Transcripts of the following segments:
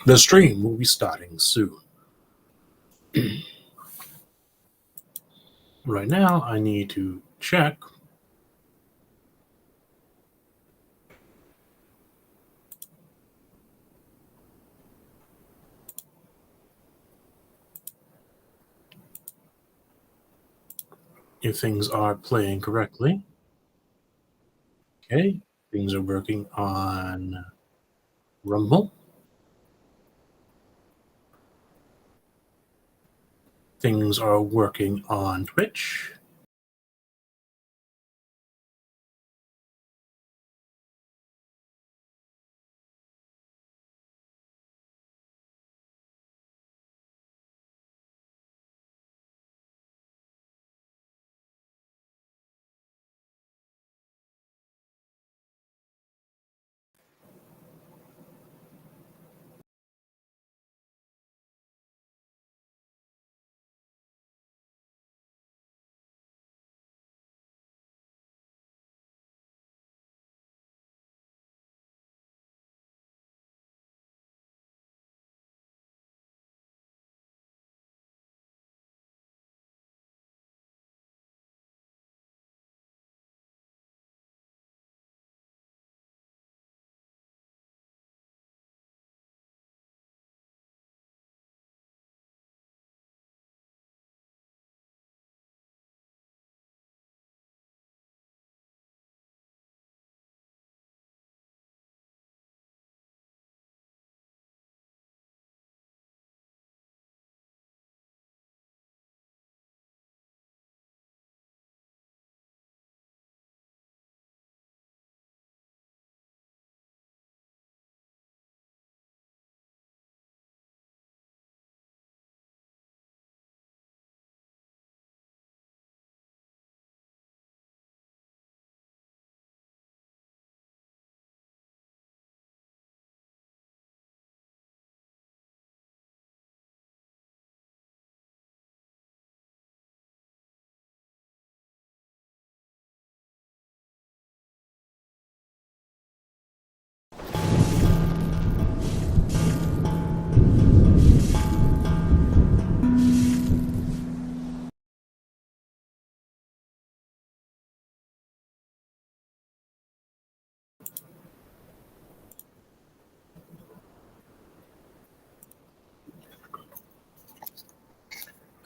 The stream will be starting soon. Right now, I need to check if things are playing correctly. Okay, things are working on Rumble. Things are working on Twitch.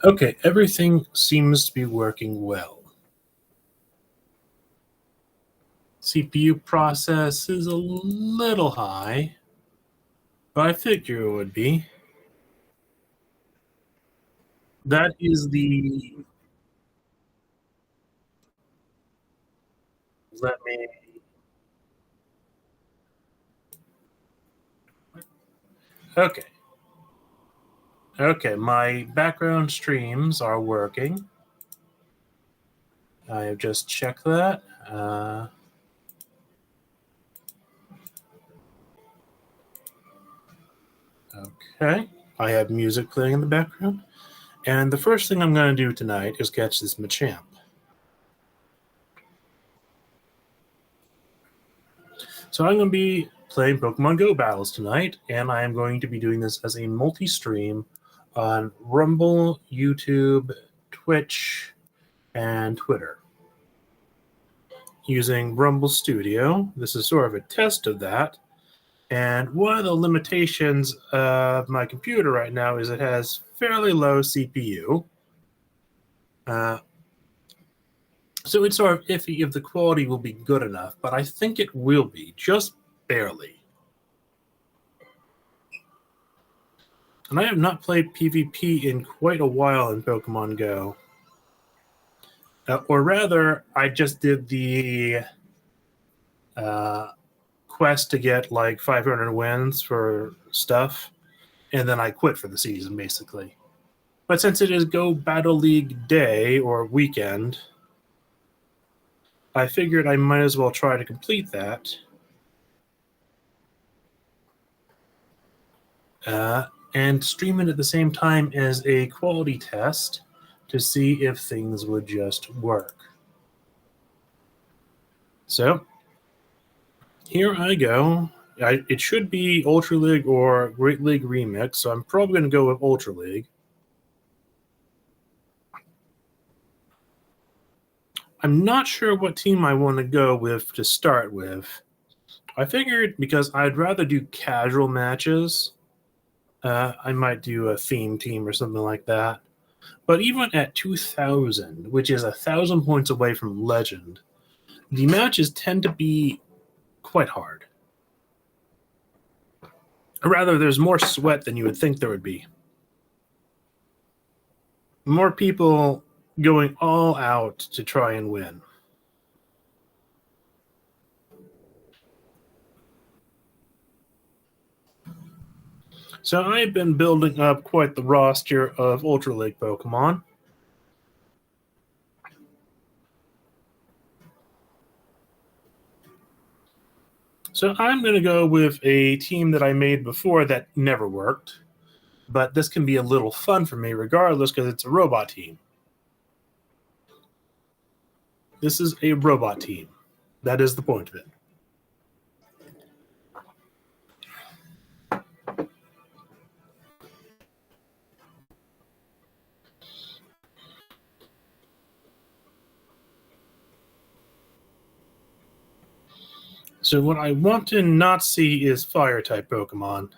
Okay, everything seems to be working well. CPU process is a little high, but I figure it would be. That is the. Let me. Okay. Okay, my background streams are working. I have just checked that. Okay, I have music playing in the background. And the first thing I'm going to do tonight is catch this Machamp. So I'm going to be playing Pokemon Go battles tonight, and I am going to be doing this as a multi-stream on Rumble, YouTube, Twitch, and Twitter. Using Rumble Studio. This is sort of a test of that. And one of the limitations of my computer right now is it has fairly low CPU. So it's sort of iffy if the quality will be good enough, but I think it will be, just barely. And I have not played PvP in quite a while in Pokemon Go. Or rather, I just did the quest to get like 500 wins for stuff, and then I quit for the season, basically. But since it is Go Battle League Day or weekend, I figured I might as well try to complete that. And stream it at the same time as a quality test to see if things would just work. So, here I go. It should be Ultra League or Great League Remix, so I'm probably going to go with Ultra League. I'm not sure what team I want to go with to start with. I figured because I'd rather do casual matches, I might do a theme team or something like that. But even at 2,000, which is 1,000 points away from Legend, the matches tend to be quite hard. Or rather, there's more sweat than you would think there would be. More people going all out to try and win. So I've been building up quite the roster of Ultra League Pokemon. So I'm going to go with a team that I made before that never worked. But this can be a little fun for me regardless because it's a robot team. This is a robot team. That is the point of it. So what I want to not see is fire-type Pokemon.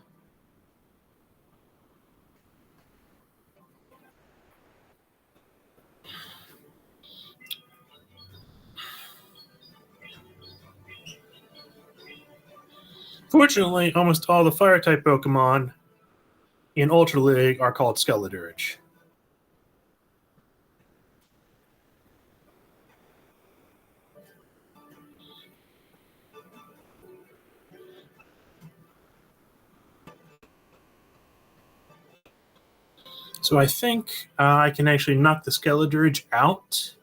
Fortunately, almost all the fire-type Pokemon in Ultra League are called Skeledirge. So I think I can actually knock the Skeledirge out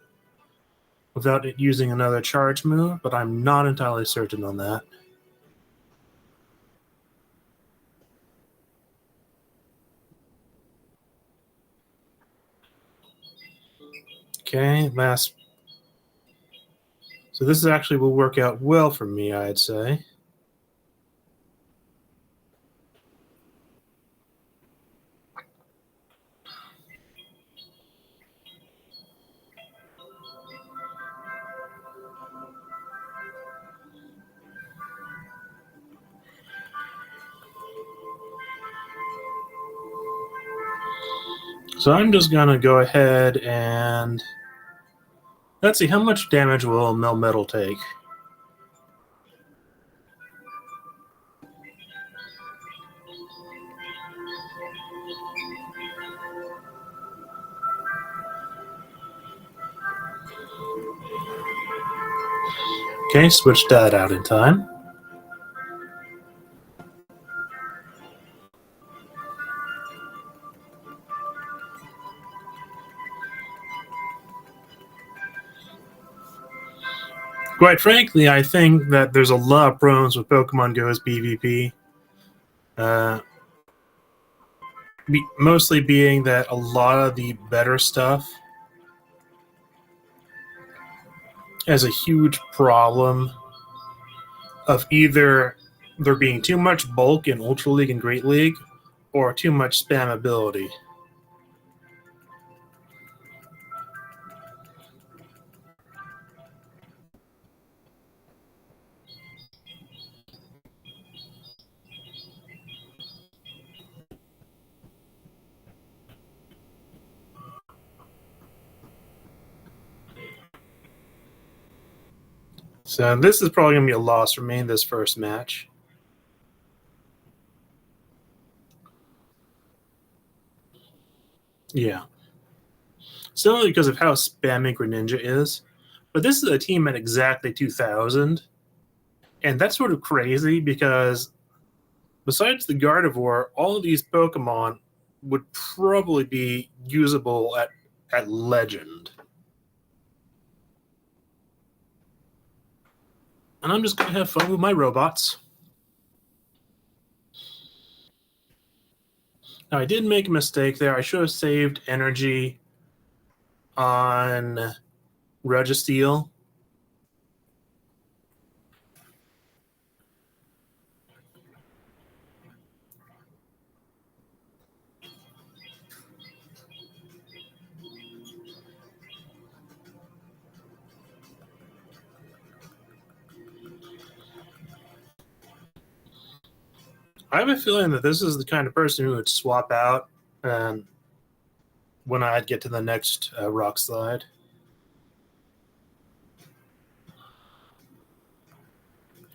without it using another charge move, but I'm not entirely certain on that. Okay, last. So this actually will work out well for me, I'd say. So I'm just going to go ahead and let's see, how much damage will Melmetal take? Okay, switch that out in time. Quite frankly, I think that there's a lot of problems with Pokemon Go's PvP. Mostly being that a lot of the better stuff has a huge problem of either there being too much bulk in Ultra League and Great League or too much spammability. So this is probably going to be a loss for me in this first match. Yeah. Simply because of how spammy Greninja is. But this is a team at exactly 2,000. And that's sort of crazy because besides the Gardevoir, all of these Pokemon would probably be usable at Legend. And I'm just going to have fun with my robots. Now, I did make a mistake there. I should have saved energy on Registeel. I have a feeling that this is the kind of person who would swap out when I'd get to the next rock slide.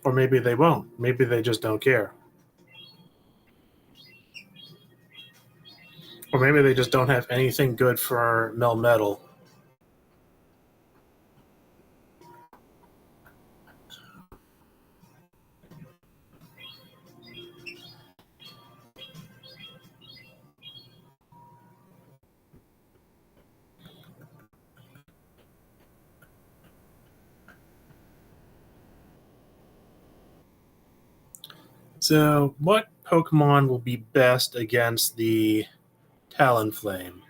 Or maybe they won't. Maybe they just don't care. Or maybe they just don't have anything good for Melmetal. So, what Pokemon will be best against the Talonflame?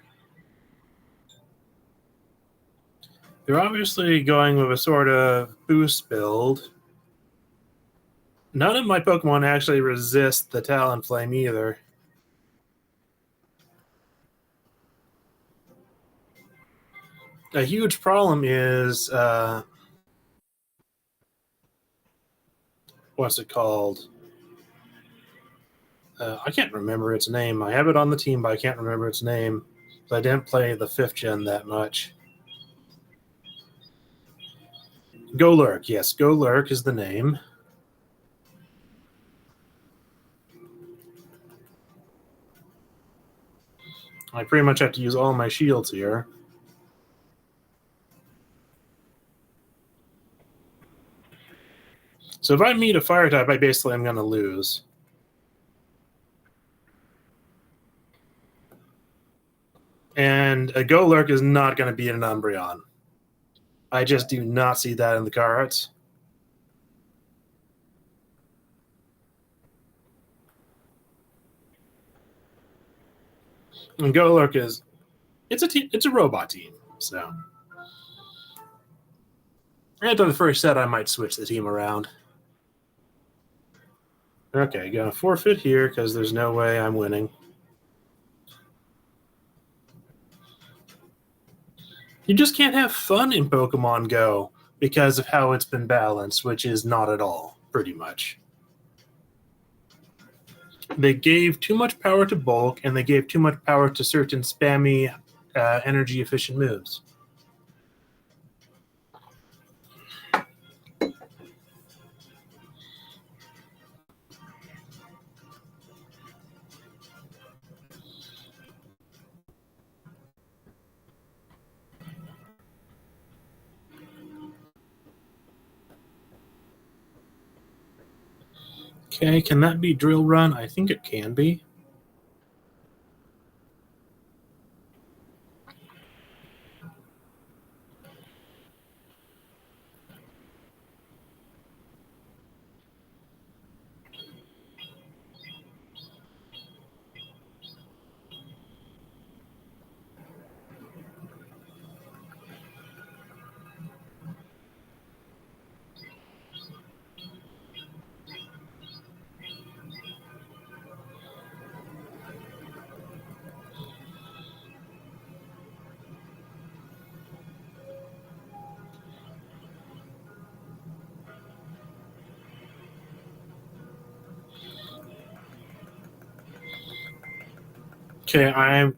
They're obviously going with a sort of boost build. None of my Pokemon actually resist the Talonflame either. A huge problem is what's it called? I can't remember its name. I have it on the team, but I can't remember its name. So I didn't play the 5th gen that much. Golurk, yes, Golurk is the name. I pretty much have to use all my shields here. So if I meet a fire type, I basically am going to lose. And a Golurk is not going to beat an Umbreon. I just do not see that in the cards. And Golurk is it's a robot team, so after the first set I might switch the team around. Okay, gonna forfeit here because there's no way I'm winning. You just can't have fun in Pokemon Go because of how it's been balanced, which is not at all, pretty much. They gave too much power to bulk, and they gave too much power to certain spammy, energy-efficient moves. Okay, can that be Drill Run? I think it can be. Okay, I'm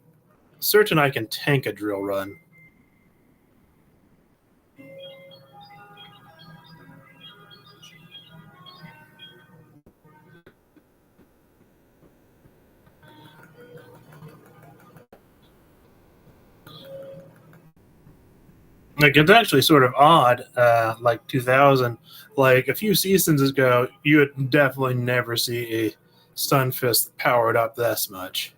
certain I can tank a Drill Run. Like, it's actually sort of odd, like 2000, like a few seasons ago, you would definitely never see a Stunfisk powered up this much.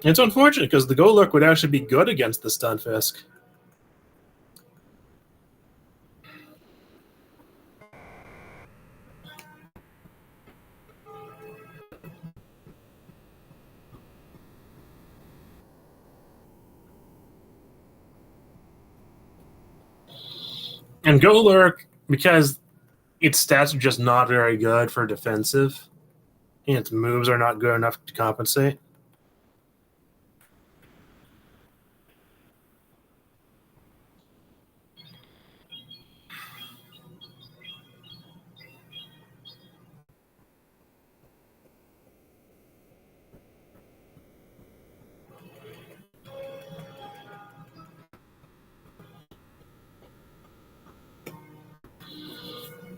It's unfortunate because the Golurk would actually be good against the Stunfisk. And Golurk, because its stats are just not very good for defensive, and its moves are not good enough to compensate.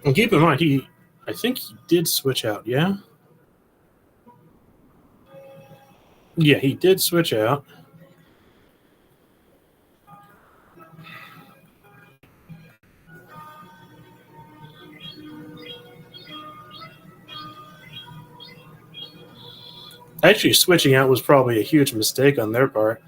And keep in mind, I think he did switch out, yeah? Yeah, he did switch out. Actually, switching out was probably a huge mistake on their part.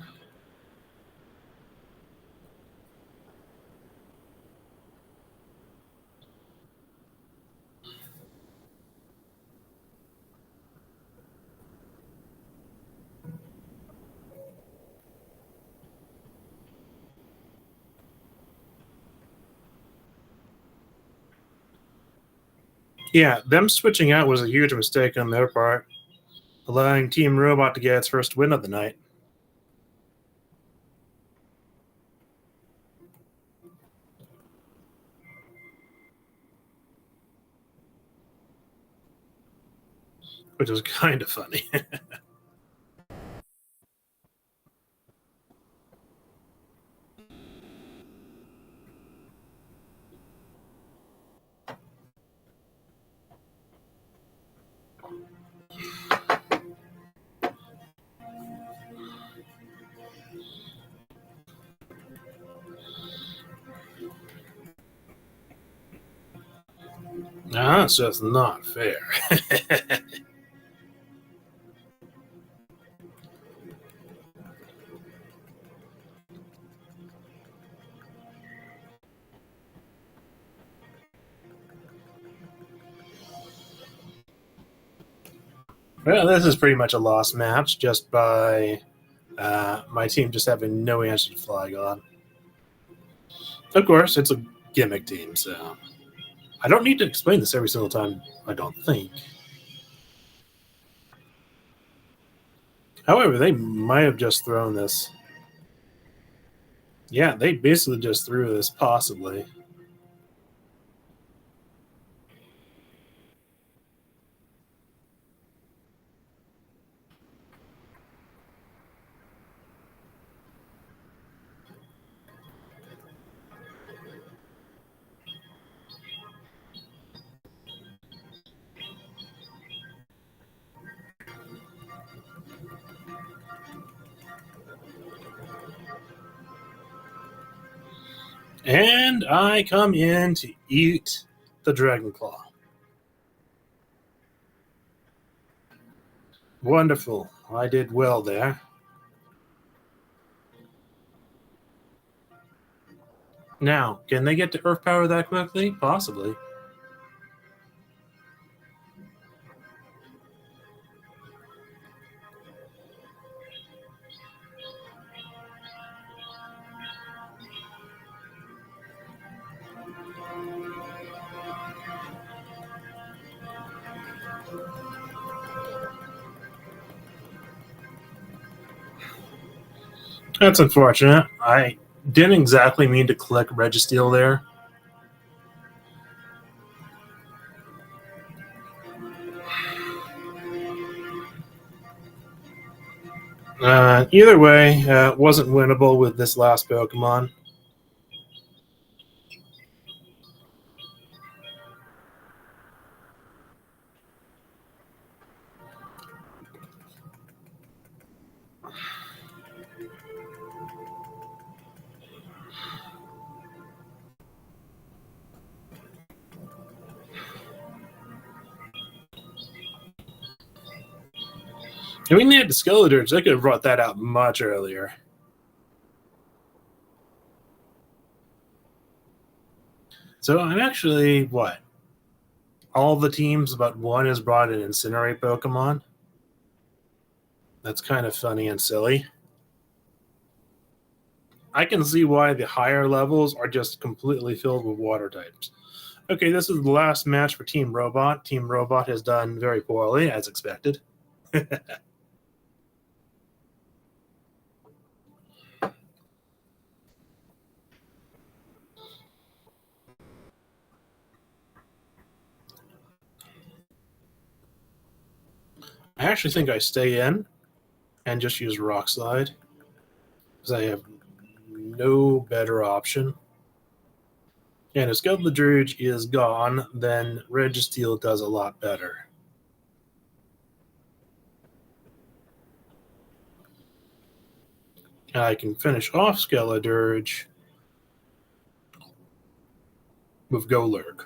Yeah, them switching out was a huge mistake on their part, allowing Team Robot to get its first win of the night. Which was kind of funny. Now, that's just not fair. Well, this is pretty much a lost match just by my team just having no answer to Flygon. Of course, it's a gimmick team, so I don't need to explain this every single time, I don't think. However, they might have just thrown this. Yeah, they basically just threw this, possibly. And I come in to eat the Dragon Claw. Wonderful. I did well there. Now, can they get to Earth Power that quickly? Possibly. That's unfortunate. I didn't exactly mean to click Registeel there. Either way, wasn't winnable with this last Pokemon. I mean, they had the Skeletors. They could have brought that out much earlier. So I'm actually, what? All the teams but one has brought an Incinerate Pokemon. That's kind of funny and silly. I can see why the higher levels are just completely filled with water types. Okay, this is the last match for Team Robot. Team Robot has done very poorly, as expected. I actually think I stay in and just use Rock Slide because I have no better option. And if Skeldridge is gone, then Registeel does a lot better. And I can finish off Skeldridge with Golurk.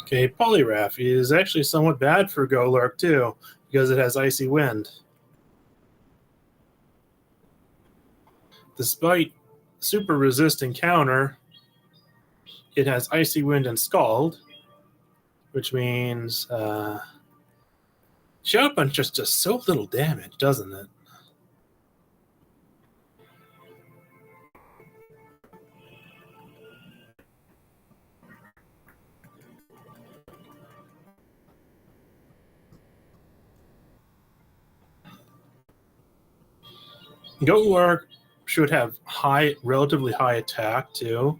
Okay, Poliwrath is actually somewhat bad for Golurk too, because it has Icy Wind. Despite super resistant counter, it has Icy Wind and Scald, which means Shadow Punch just does so little damage, doesn't it? Golurk should have relatively high attack too.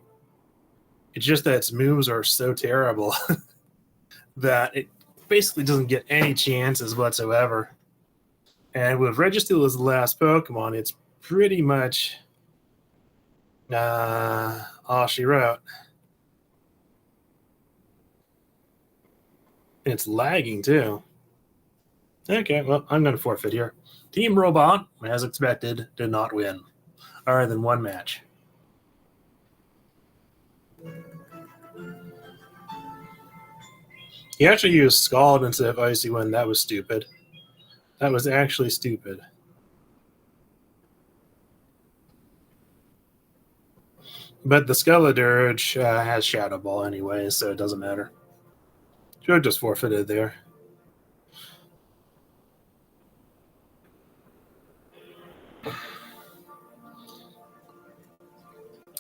It's just that its moves are so terrible that it basically doesn't get any chances whatsoever. And with Registeel as the last Pokemon, it's pretty much all she wrote. And it's lagging too. Okay, well, I'm going to forfeit here. Team Robot, as expected, did not win. Other than one match. He actually used Scald instead of Icy Wind. That was stupid. That was actually stupid. But the Skeldridge has Shadow Ball anyway, so it doesn't matter. Should have just forfeited there.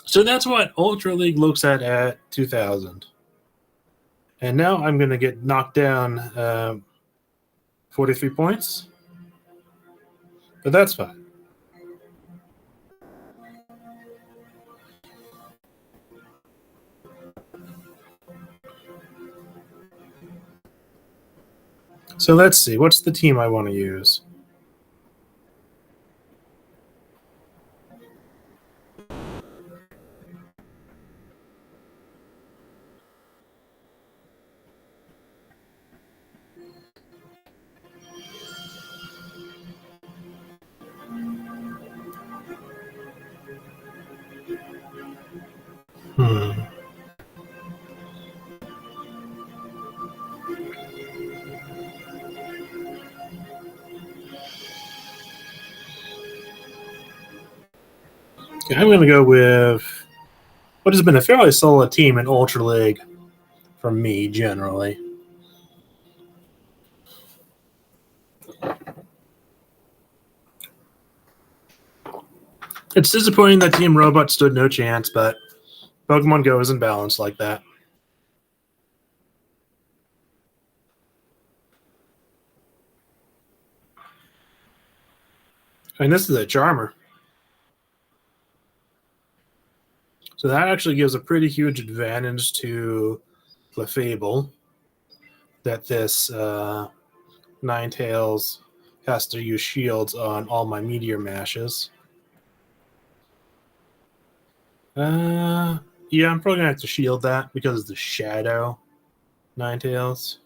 So that's what Ultra League looks at 2000. And now I'm going to get knocked down 43 points. But that's fine. So let's see. What's the team I want to use? Okay, I'm going to go with what has been a fairly solid team in Ultra League for me, generally. It's disappointing that Team Robot stood no chance, but Pokemon Go isn't balanced like that. I mean, this is a Charmer. So that actually gives a pretty huge advantage to Clefable that this Ninetales has to use shields on all my Meteor Mashes. Yeah, I'm probably going to have to shield that because of the Shadow Ninetales.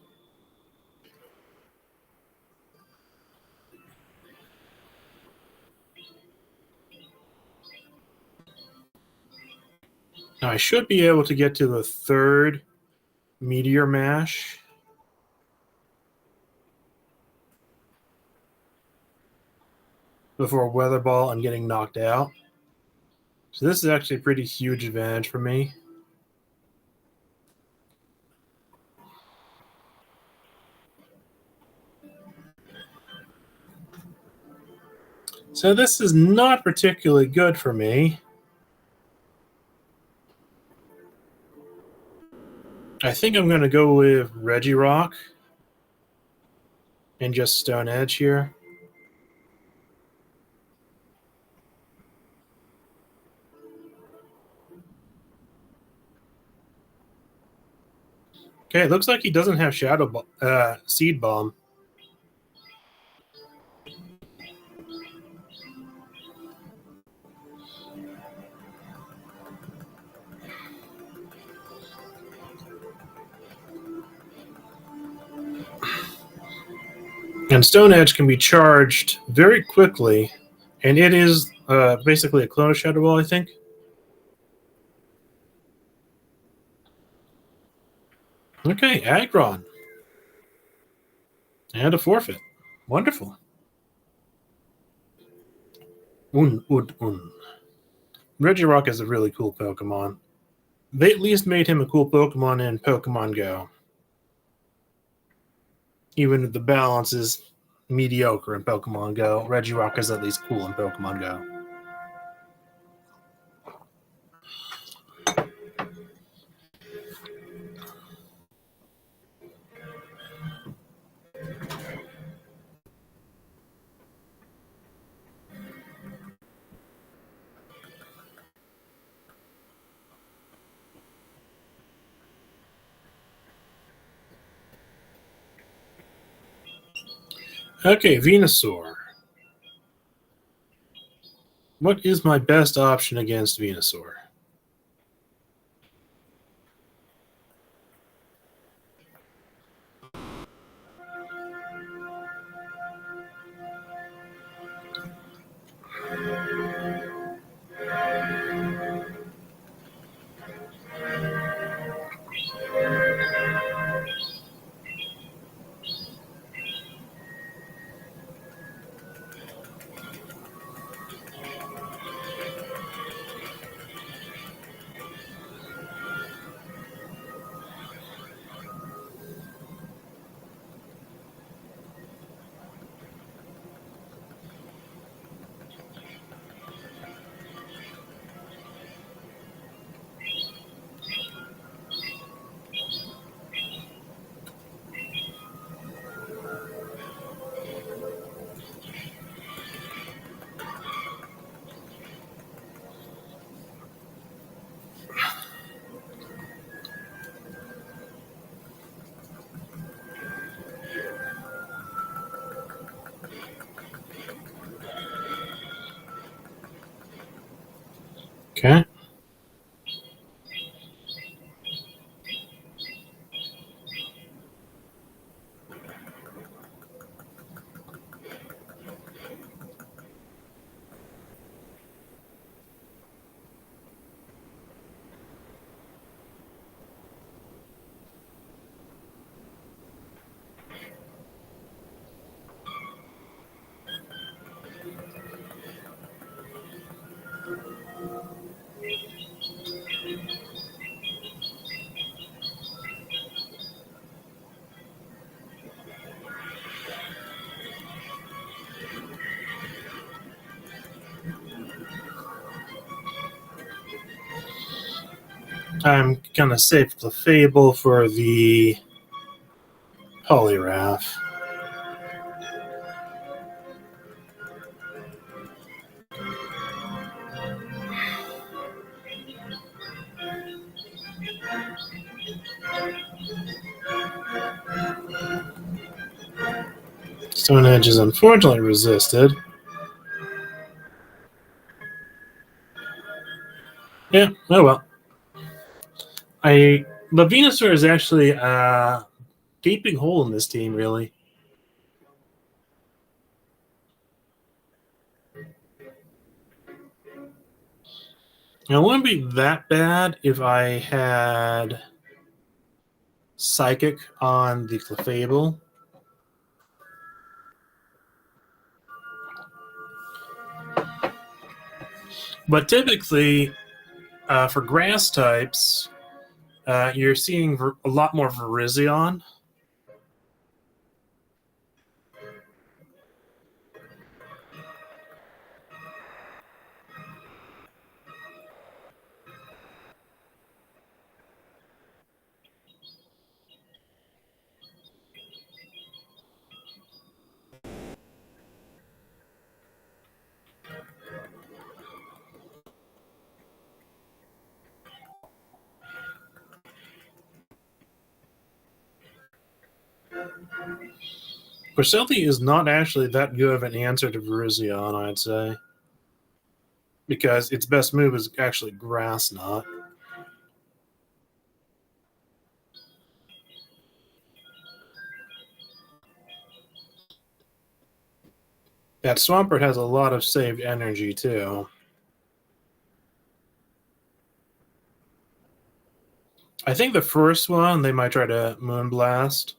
Now I should be able to get to the third Meteor Mash. Before Weather Ball and getting knocked out. So this is actually a pretty huge advantage for me. So this is not particularly good for me. I think I'm going to go with Regirock and just Stone Edge here. Okay, it looks like he doesn't have Seed Bomb. And Stone Edge can be charged very quickly, and it is basically a clone of Shadow Ball, I think. Okay, Aggron. And a forfeit. Wonderful. Un. Regirock is a really cool Pokemon. They at least made him a cool Pokemon in Pokemon Go. Even if the balance is mediocre in Pokemon Go, Regirock is at least cool in Pokemon Go. Okay, Venusaur. What is my best option against Venusaur? Okay. I'm gonna save the Fable for the Poliwrath. Stone Edge is unfortunately resisted. Yeah, oh well. The Venusaur is actually a gaping hole in this team, really. It wouldn't be that bad if I had Psychic on the Clefable. But typically, for grass types, you're seeing a lot more Virizion. Corselti is not actually that good of an answer to Virizion, I'd say. Because its best move is actually Grass Knot. That Swampert has a lot of saved energy, too. I think the first one, they might try to Moonblast.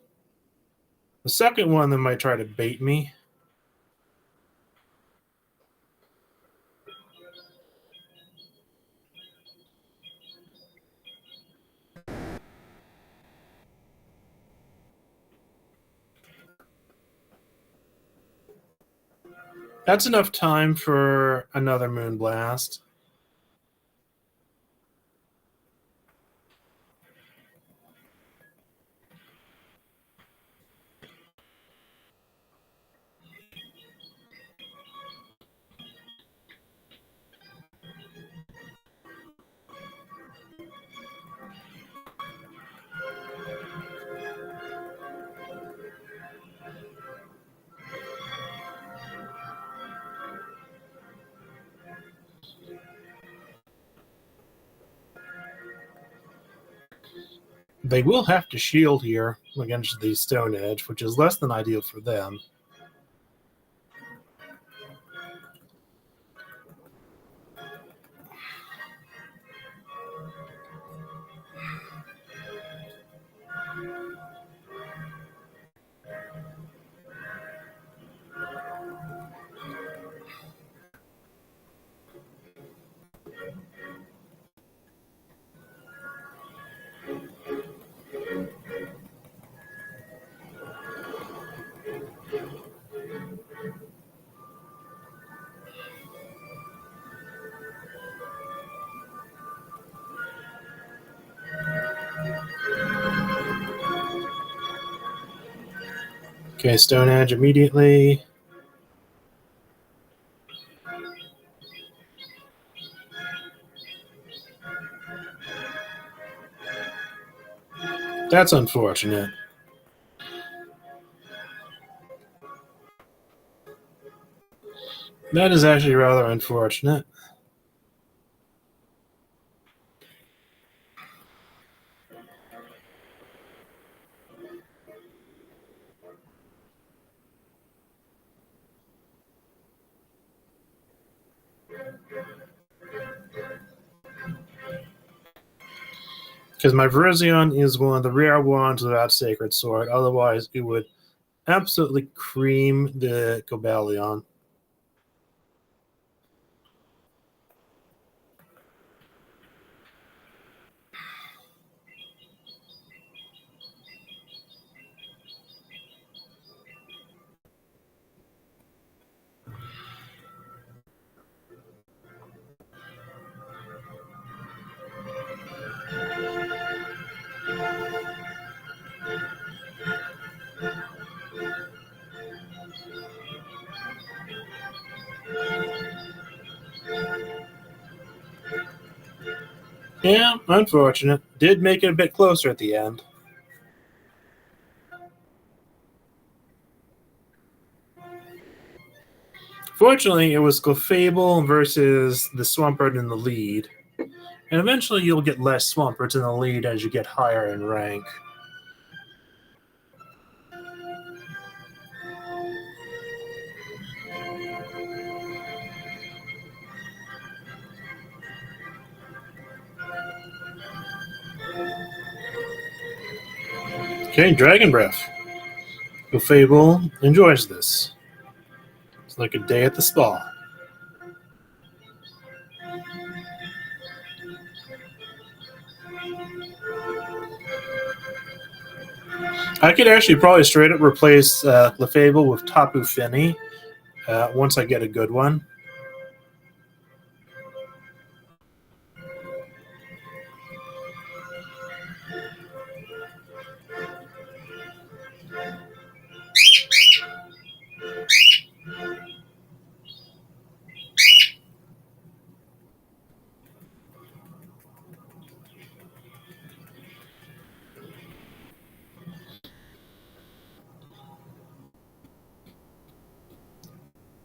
The second one, they might try to bait me. That's enough time for another Moonblast. They will have to shield here against the Stone Edge, which is less than ideal for them. Okay, Stone Edge immediately. That's unfortunate. That is actually rather unfortunate. Because my Virizion is one of the rare ones without Sacred Sword. Otherwise, it would absolutely cream the Cobalion. Yeah, unfortunate. Did make it a bit closer at the end. Fortunately, it was Clefable versus the Swampert in the lead. And eventually you'll get less Swamperts in the lead as you get higher in rank. Okay, Dragon Breath. Clefable enjoys this. It's like a day at the spa. I could actually probably straight up replace Clefable with Tapu Fini once I get a good one.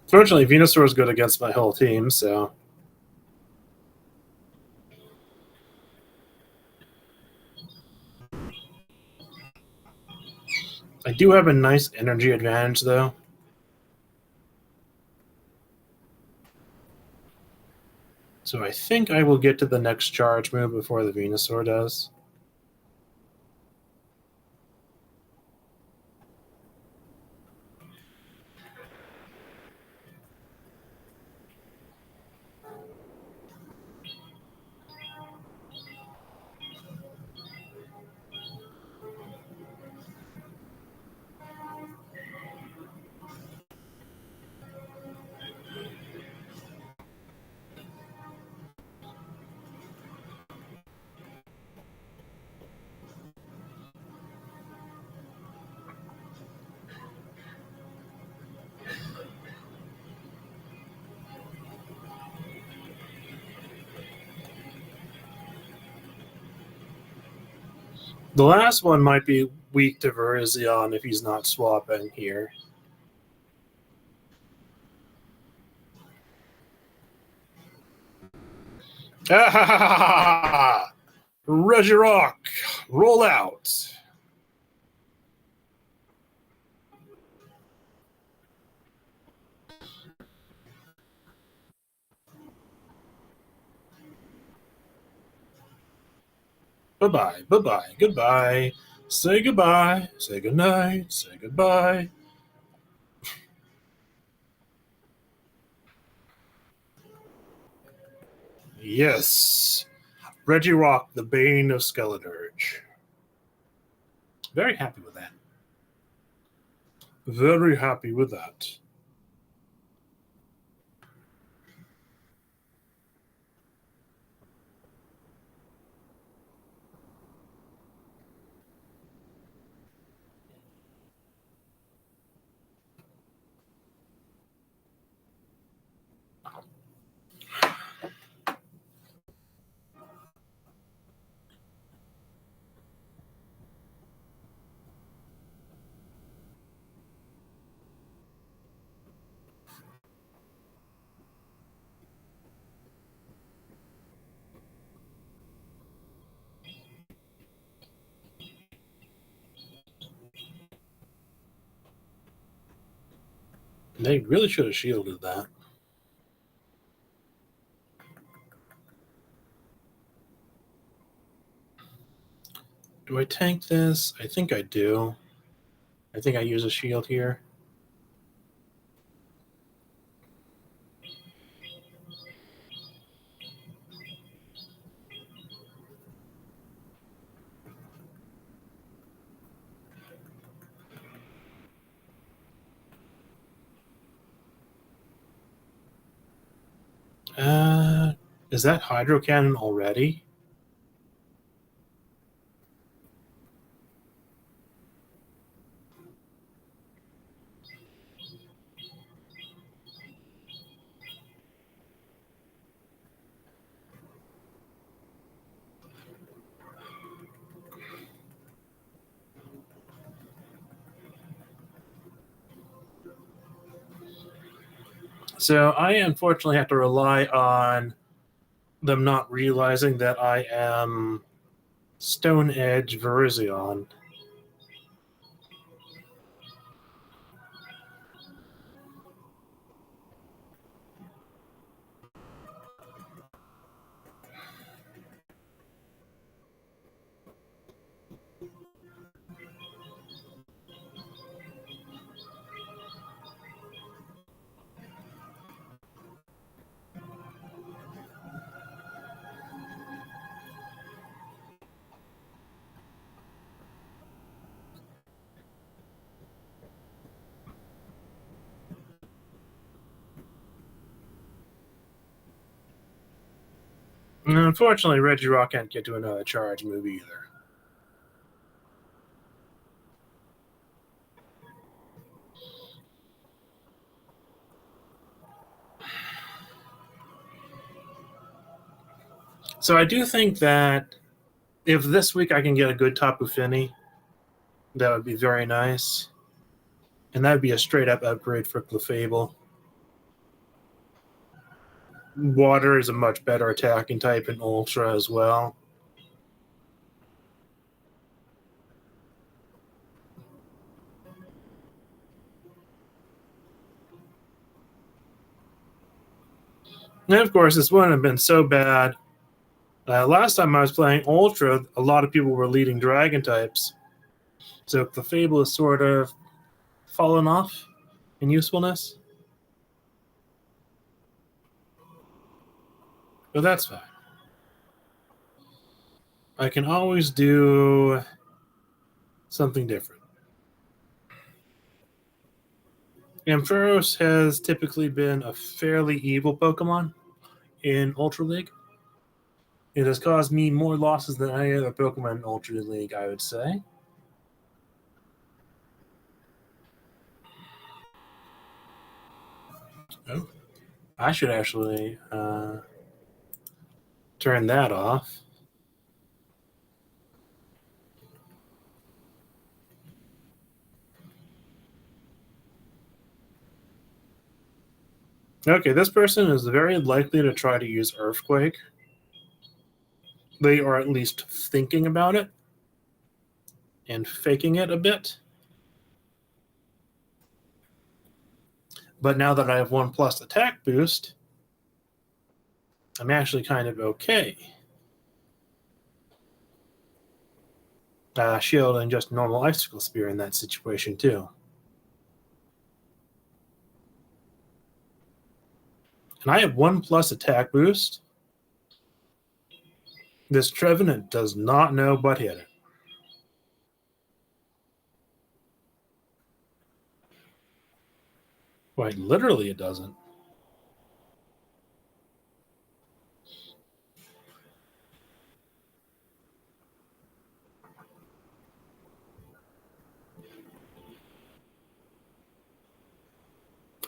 Fortunately, Venusaur is good against my whole team, so. I do have a nice energy advantage, though. So I think I will get to the next charge move before the Venusaur does. The last one might be weak to Virizion if he's not swapping here. Ah! Regirock, roll out. Bye-bye, bye-bye, goodbye. Say goodbye, say goodnight, say goodbye. Yes. Regirock, the bane of Skeleturge. Very happy with that. Very happy with that. They really should have shielded that. Do I tank this? I think I do. I think I use a shield here. Is that Hydro Cannon already? So I unfortunately have to rely on them not realizing that I am Stone Edge Virizion. And unfortunately, Regirock can't get to another charge move either. So I do think that if this week I can get a good Tapu Fini, that would be very nice. And that would be a straight up upgrade for Clefable. Water is a much better attacking type in Ultra as well. And of course, this wouldn't have been so bad. Last time I was playing Ultra, a lot of people were leading Dragon types. So the Fable has sort of fallen off in usefulness. But that's fine. I can always do something different. Ampharos has typically been a fairly evil Pokemon in Ultra League. It has caused me more losses than any other Pokemon in Ultra League, I would say. Oh, I should actually turn that off. Okay, this person is very likely to try to use Earthquake. They are at least thinking about it and faking it a bit. But now that I have 1+ attack boost, I'm actually kind of okay. Shield and just normal Icicle Spear in that situation too. And I have 1+ attack boost. This Trevenant does not know but hit it. Quite literally, it doesn't.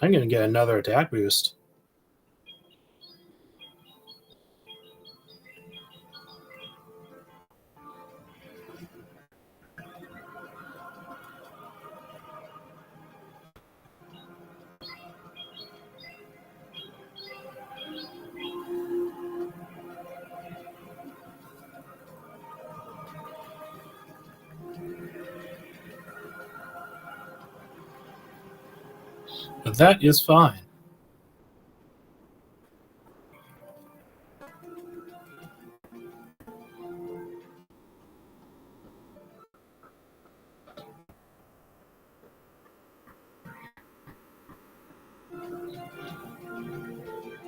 I'm going to get another attack boost. But that is fine.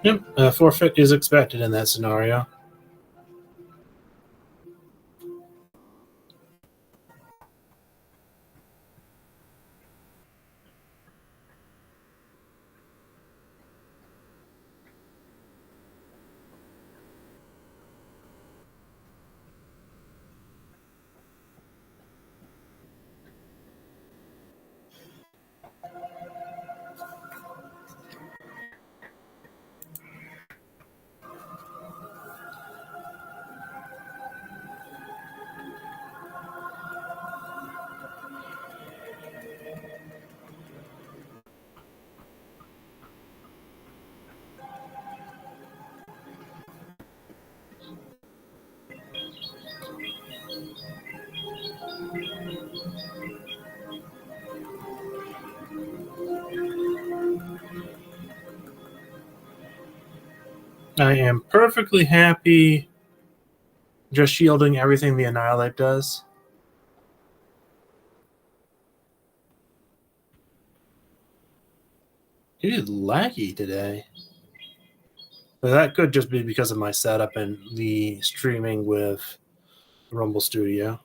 Yep, a forfeit is expected in that scenario. I am perfectly happy just shielding everything the Annihilate does. It is laggy today. But that could just be because of my setup and the streaming with Rumble Studio.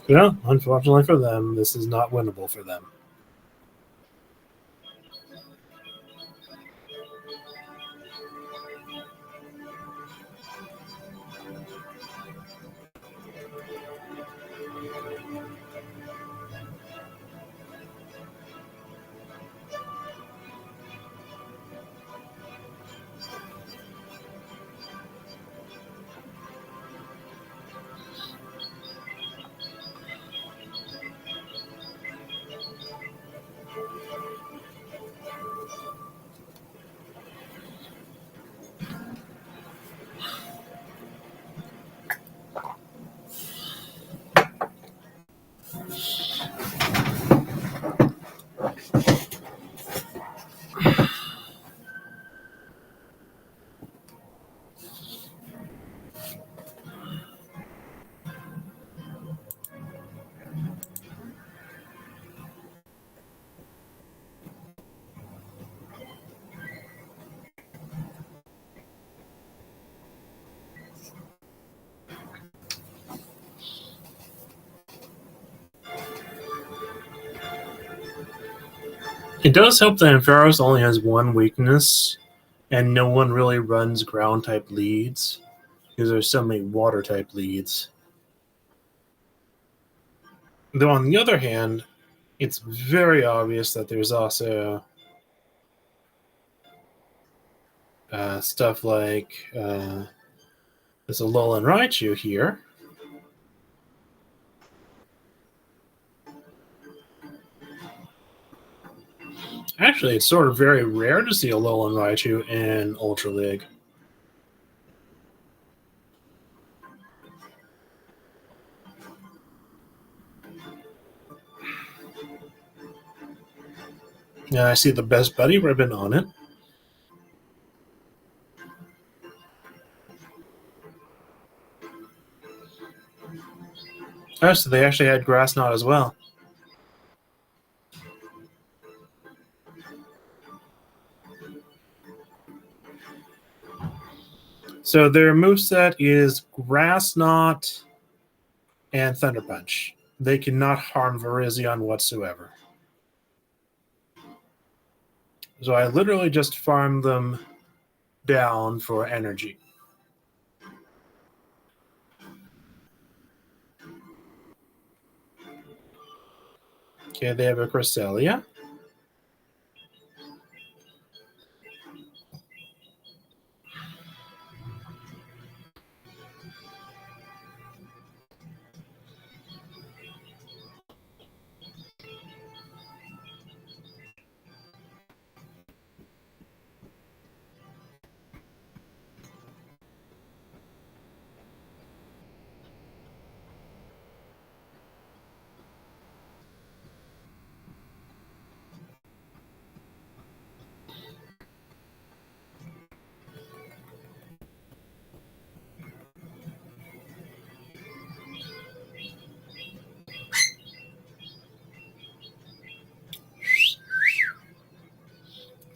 Yeah, unfortunately for them, this is not winnable for them. It does help that Ampharos only has one weakness, and no one really runs ground type leads because there's so many water type leads. Though on the other hand, it's very obvious that there's also stuff like there's a Alolan Raichu here. Actually, it's sort of very rare to see a Alolan Raichu in Ultra League. Yeah, I see the Best Buddy ribbon on it. Oh, so they actually had Grass Knot as well. So their moveset is Grass Knot and Thunder Punch. They cannot harm Virizion whatsoever. So I literally just farmed them down for energy. Okay, they have a Cresselia.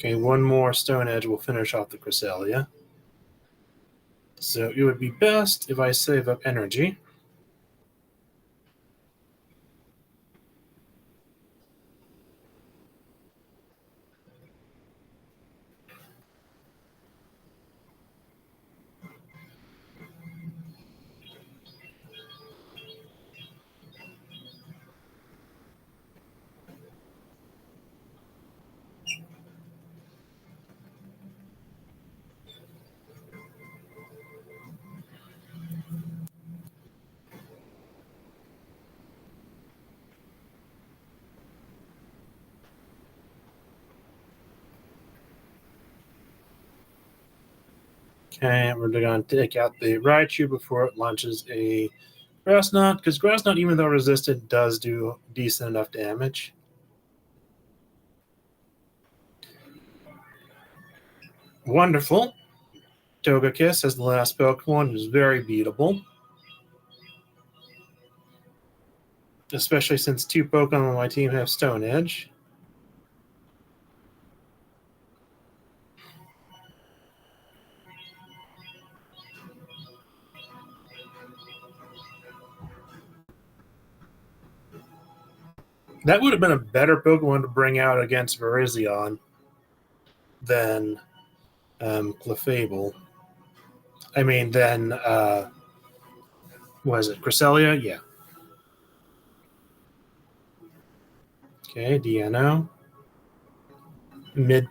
Okay, one more Stone Edge will finish off the Cresselia. So it would be best if I save up energy. Okay, we're going to take out the Raichu before it launches a Grass Knot, because Grass Knot, even though resistant, does do decent enough damage. Wonderful. Togekiss as the last Pokemon is very beatable. Especially since two Pokemon on my team have Stone Edge. That would have been a better Pokemon to bring out against Virizion than Clefable. I mean, then, was it Cresselia? Yeah. Okay, Deanno. Mid.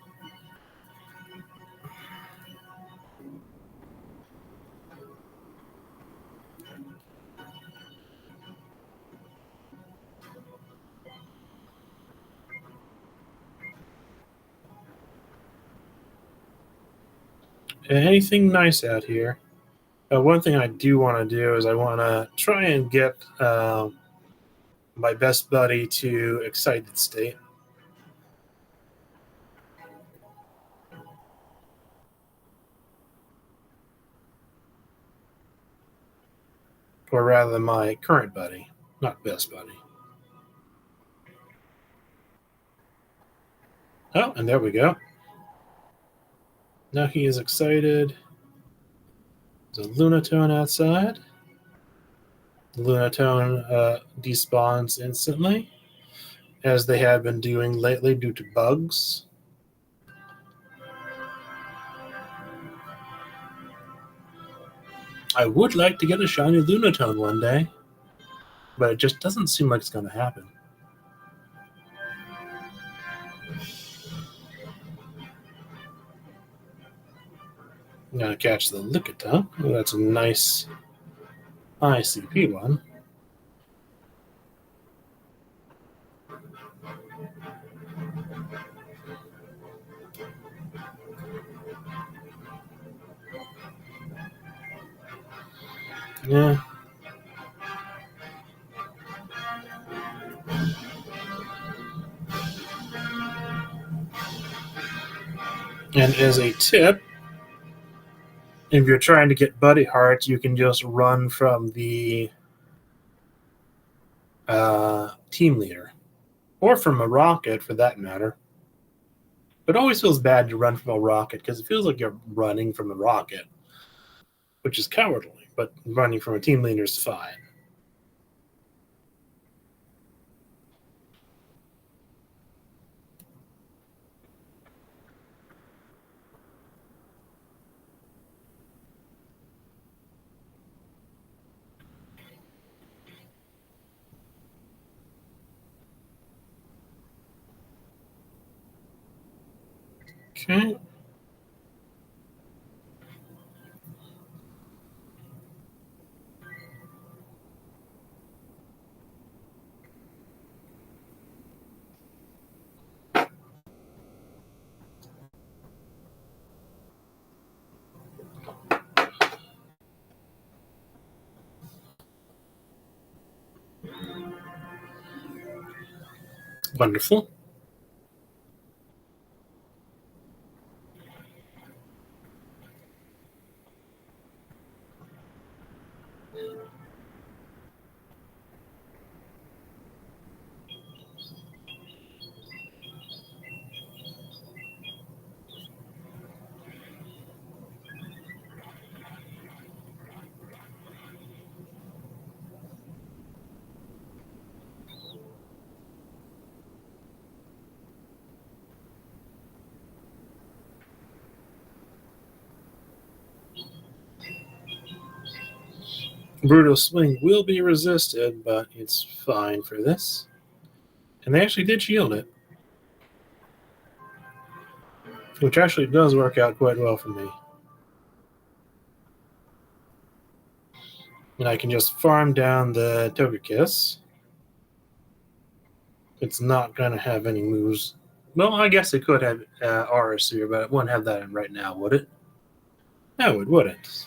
Anything nice out here? One thing I do want to do is I want to try and get my best buddy to excited state. Or rather, my current buddy, not best buddy. Oh, and there we go. Now he is excited. There's a Lunatone outside. The Lunatone despawns instantly, as they have been doing lately due to bugs. I would like to get a shiny Lunatone one day, but it just doesn't seem like it's going to happen. I'm going to catch the Lickitung. Oh, that's a nice ICP one. Yeah. And as a tip, if you're trying to get buddy hearts, you can just run from the team leader, or from a rocket for that matter. It always feels bad to run from a rocket because it feels like you're running from a rocket, which is cowardly, but running from a team leader is fine. Okay. Wonderful. Brutal Swing will be resisted, but it's fine for this. And they actually did shield it, which actually does work out quite well for me. And I can just farm down the Togekiss. It's not going to have any moves. Well, I guess it could have Aurosir, but it wouldn't have that right now, would it? No, it wouldn't.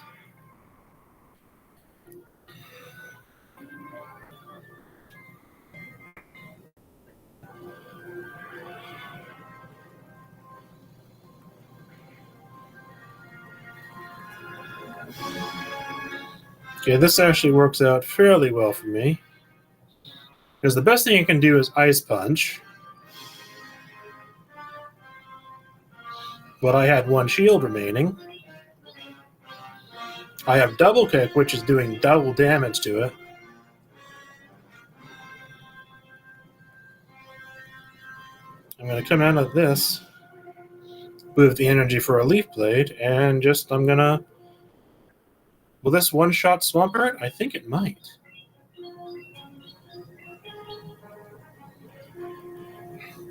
Okay, this actually works out fairly well for me. Because the best thing you can do is Ice Punch. But I had one shield remaining. I have Double Kick, which is doing double damage to it. I'm going to come out of this with the energy for a Leaf Blade, and I'm going to... Will this one-shot Swampert? I think it might.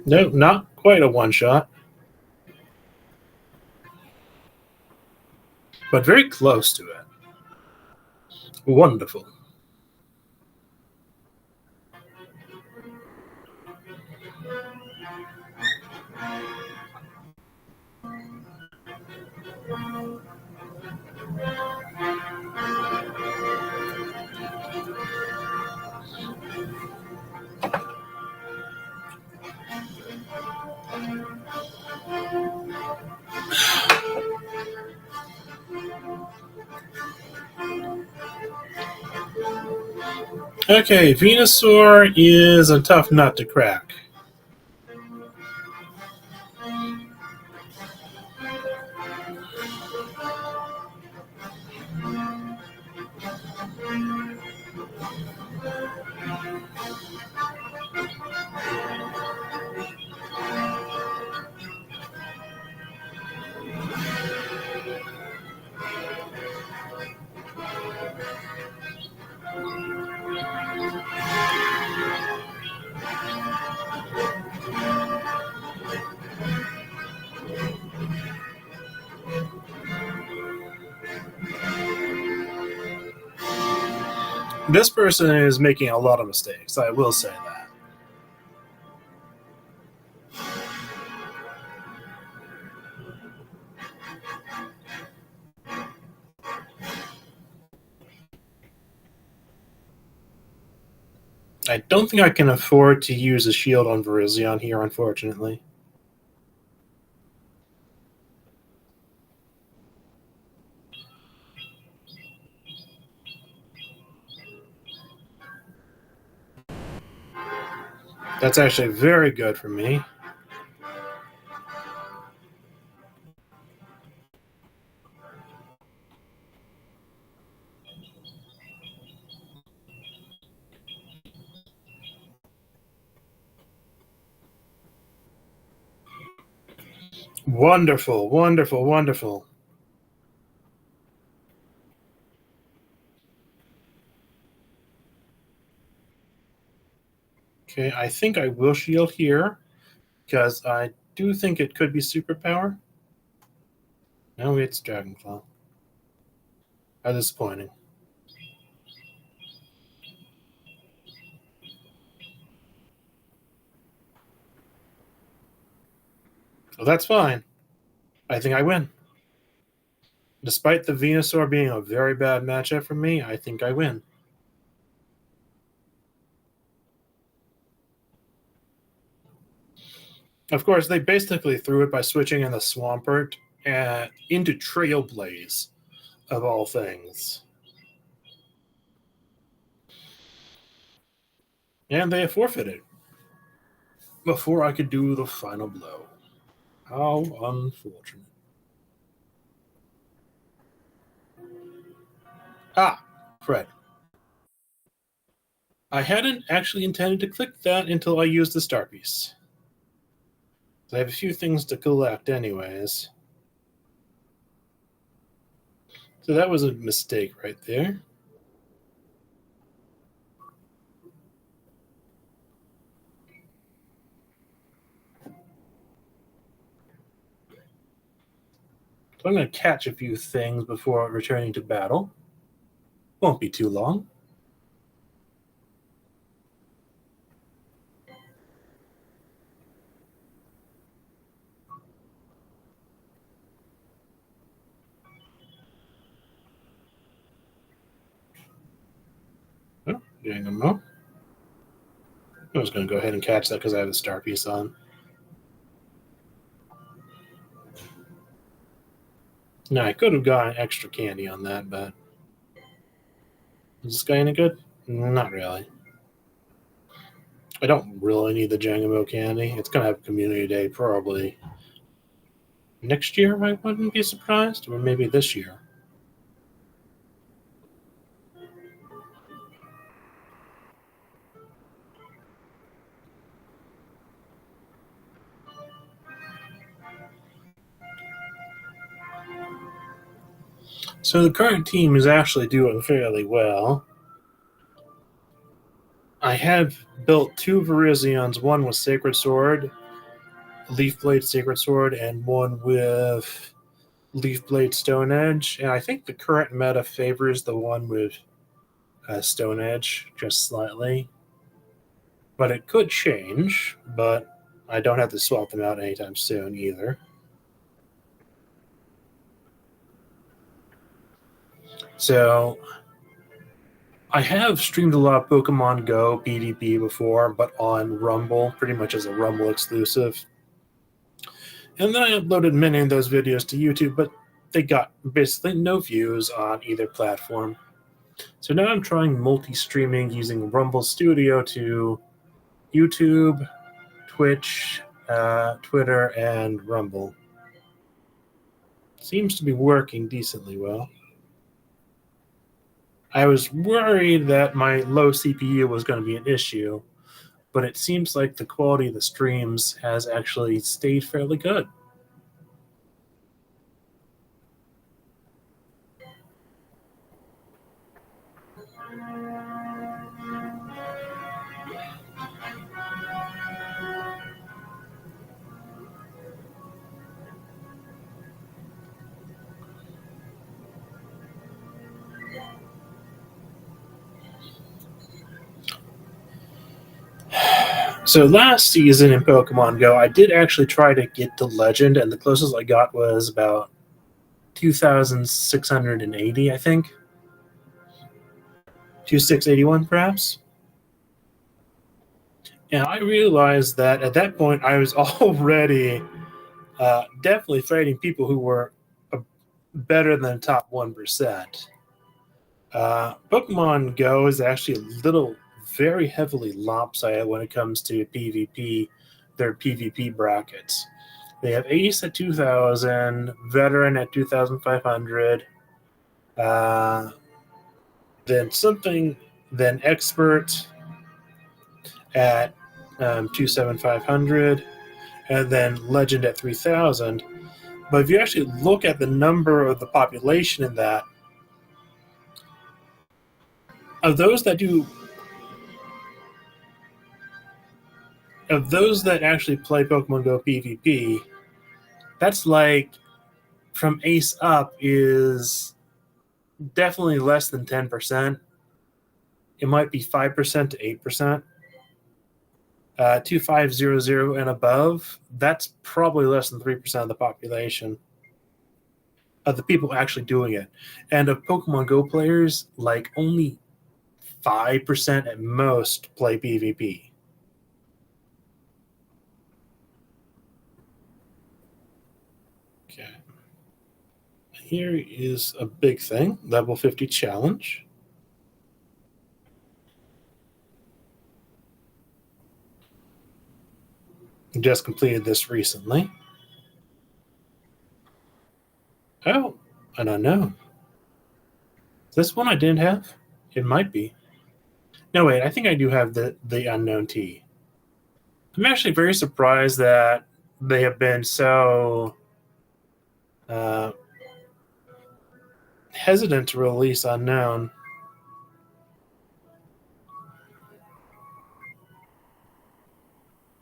No, not quite a one-shot. But very close to it. Wonderful. Okay, Venusaur is a tough nut to crack. This person is making a lot of mistakes, I will say that. I don't think I can afford to use a shield on Virizion here, unfortunately. That's actually very good for me. Wonderful, wonderful, wonderful. Okay, I think I will shield here, because I do think it could be superpower. No, it's Dragonclaw. How disappointing. Well, that's fine. I think I win. Despite the Venusaur being a very bad matchup for me, I think I win. Of course, they basically threw it by switching in the Swampert into Trailblaze, of all things. And they forfeited before I could do the final blow. How unfortunate. Ah, Fred. I hadn't actually intended to click that until I used the star piece. I have a few things to collect anyways. So that was a mistake right there. So I'm going to catch a few things before returning to battle. Won't be too long. Oh, doing a mo. I was going to go ahead and catch that because I have a star piece on. Now, I could have gotten extra candy on that, but is this guy any good? Not really. I don't really need the Jangamo candy. It's going to have community day probably next year, I wouldn't be surprised, or maybe this year. So the current team is actually doing fairly well. I have built 2 Virizions, one with Sacred Sword, Leaf Blade Sacred Sword, and one with Leaf Blade Stone Edge. And I think the current meta favors the one with Stone Edge just slightly. But it could change, but I don't have to swap them out anytime soon either. So I have streamed a lot of Pokemon Go PvP before, but on Rumble, pretty much as a Rumble exclusive. And then I uploaded many of those videos to YouTube, but they got basically no views on either platform. So now I'm trying multi-streaming using Rumble Studio to YouTube, Twitch, Twitter, and Rumble. Seems to be working decently well. I was worried that my low CPU was going to be an issue, but it seems like the quality of the streams has actually stayed fairly good. So last season in Pokemon Go, I did actually try to get to Legend, and the closest I got was about 2,680, I think. 2,681, perhaps. And I realized that at that point I was already definitely fighting people who were better than the top 1%. Pokemon Go is actually a little very heavily lopsided when it comes to PvP, their PvP brackets. They have Ace at 2,000, Veteran at 2,500, then Expert at 2,700, and then Legend at 3,000. But if you actually look at the number of the population in that, of those that actually play Pokemon Go PvP, that's like from Ace up is definitely less than 10%. It might be 5% to 8%. 2500 and above, that's probably less than 3% of the population of the people actually doing it. And of Pokemon Go players, like only 5% at most play PvP. Okay. Here is a big thing, level 50 challenge. Just completed this recently. Oh, I don't know. This one I didn't have? It might be. No, wait, I think I do have the unknown T. I'm actually very surprised that they have been so hesitant to release unknown.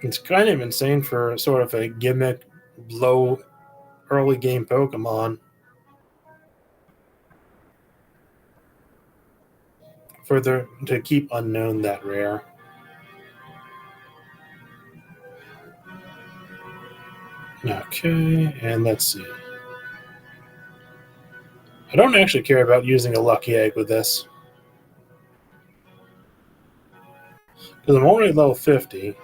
It's kind of insane for sort of a gimmick low early game Pokemon to keep unknown that rare. Okay, and let's see. I don't actually care about using a lucky egg with this, because I'm already level 50.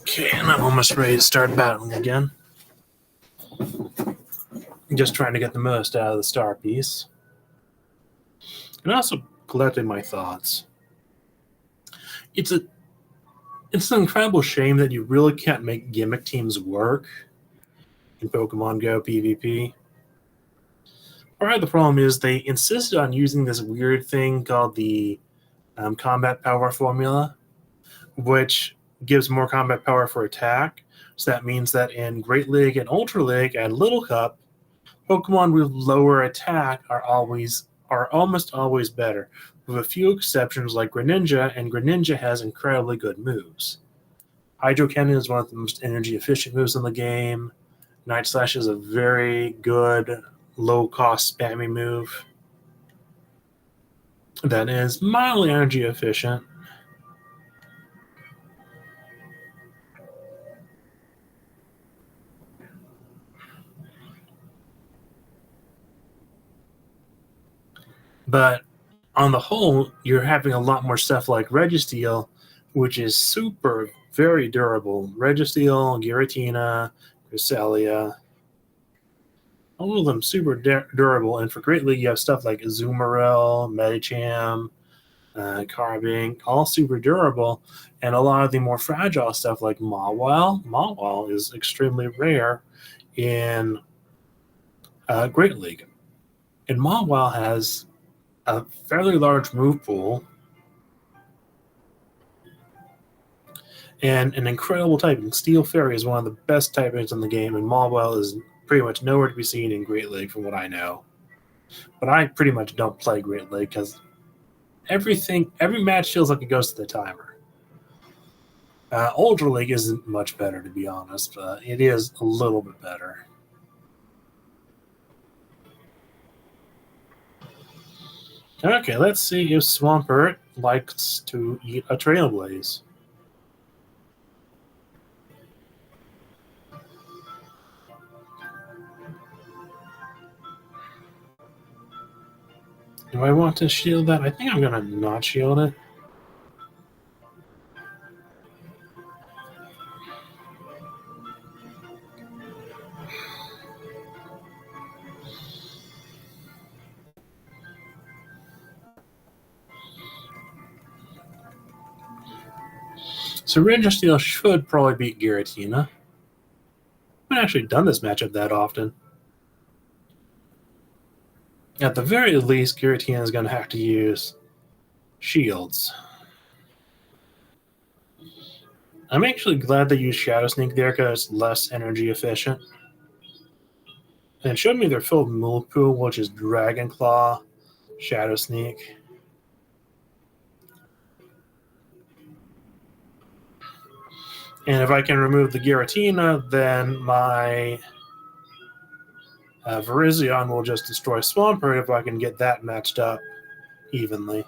Okay, and I'm almost ready to start battling again. Just trying to get the most out of the star piece. And also collecting my thoughts. It's an incredible shame that you really can't make gimmick teams work in Pokemon Go PvP. Part of the problem is they insisted on using this weird thing called the combat power formula, which gives more combat power for attack. So that means that in Great League and Ultra League and Little Cup, Pokemon with lower attack are almost always better, with a few exceptions like Greninja, and Greninja has incredibly good moves. Hydro Cannon is one of the most energy efficient moves in the game. Night Slash is a very good low cost spammy move that is mildly energy efficient. But on the whole, you're having a lot more stuff like Registeel, which is super, very durable. Registeel, Giratina, Cresselia, all of them super durable. And for Great League, you have stuff like Azumarill, Medicham, Carbink, all super durable. And a lot of the more fragile stuff like Mawile. Mawile is extremely rare in Great League. And Mawile has a fairly large move pool and an incredible typing. Steel Fairy is one of the best typings in the game, and Mawile is pretty much nowhere to be seen in Great League from what I know. But I pretty much don't play Great League because every match feels like it goes to the timer. Ultra League isn't much better, to be honest. It is a little bit better. Okay, let's see if Swampert likes to eat a Trailblaze. Do I want to shield that? I think I'm going to not shield it. So Registeel should probably beat Giratina. I haven't actually done this matchup that often. At the very least, Giratina is going to have to use shields. I'm actually glad they used Shadow Sneak there because it's less energy efficient. And it showed me their filled move pool, which is Dragon Claw, Shadow Sneak. And if I can remove the Giratina, then my Virizion will just destroy Swampert if I can get that matched up evenly.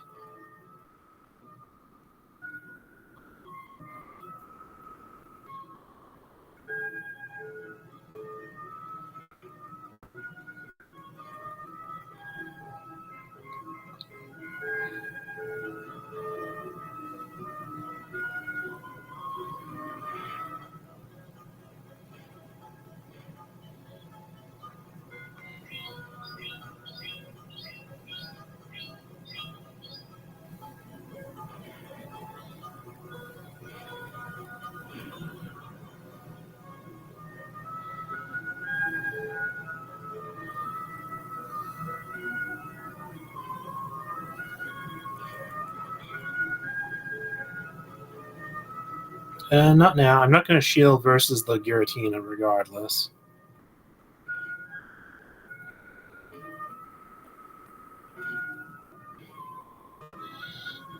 Not now. I'm not going to shield versus the Giratina regardless.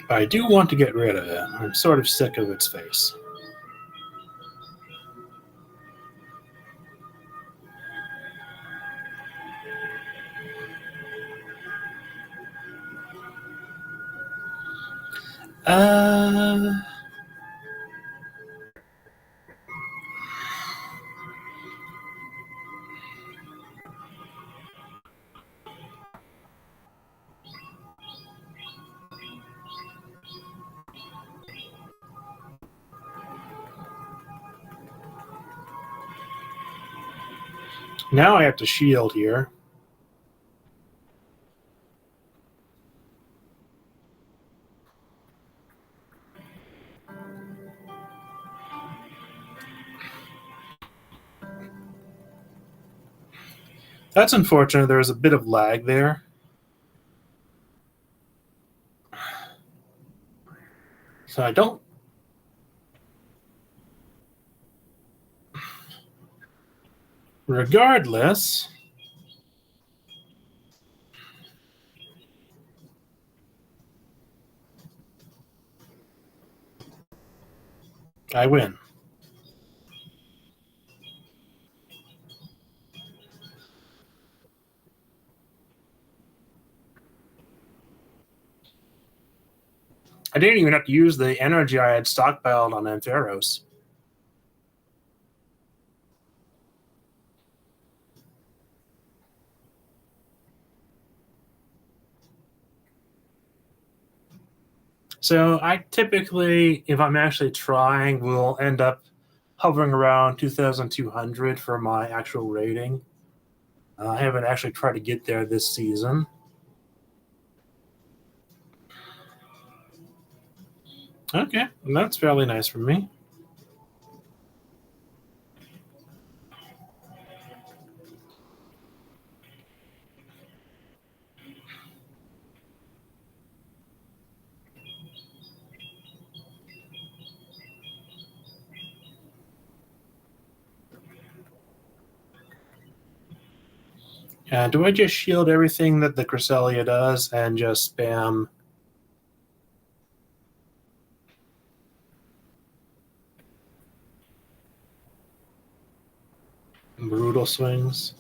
I do want to get rid of it. I'm sort of sick of its face. Now I have to shield here. That's unfortunate. There was a bit of lag there. So I don't... Regardless... I win. I didn't even have to use the energy I had stockpiled on Ampharos. So I typically, if I'm actually trying, will end up hovering around 2,200 for my actual rating. I haven't actually tried to get there this season. Okay, that's fairly nice for me. Do I just shield everything that the Cresselia does and just spam brutal swings?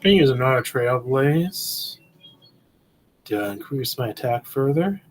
Can use another Trailblaze to increase my attack further.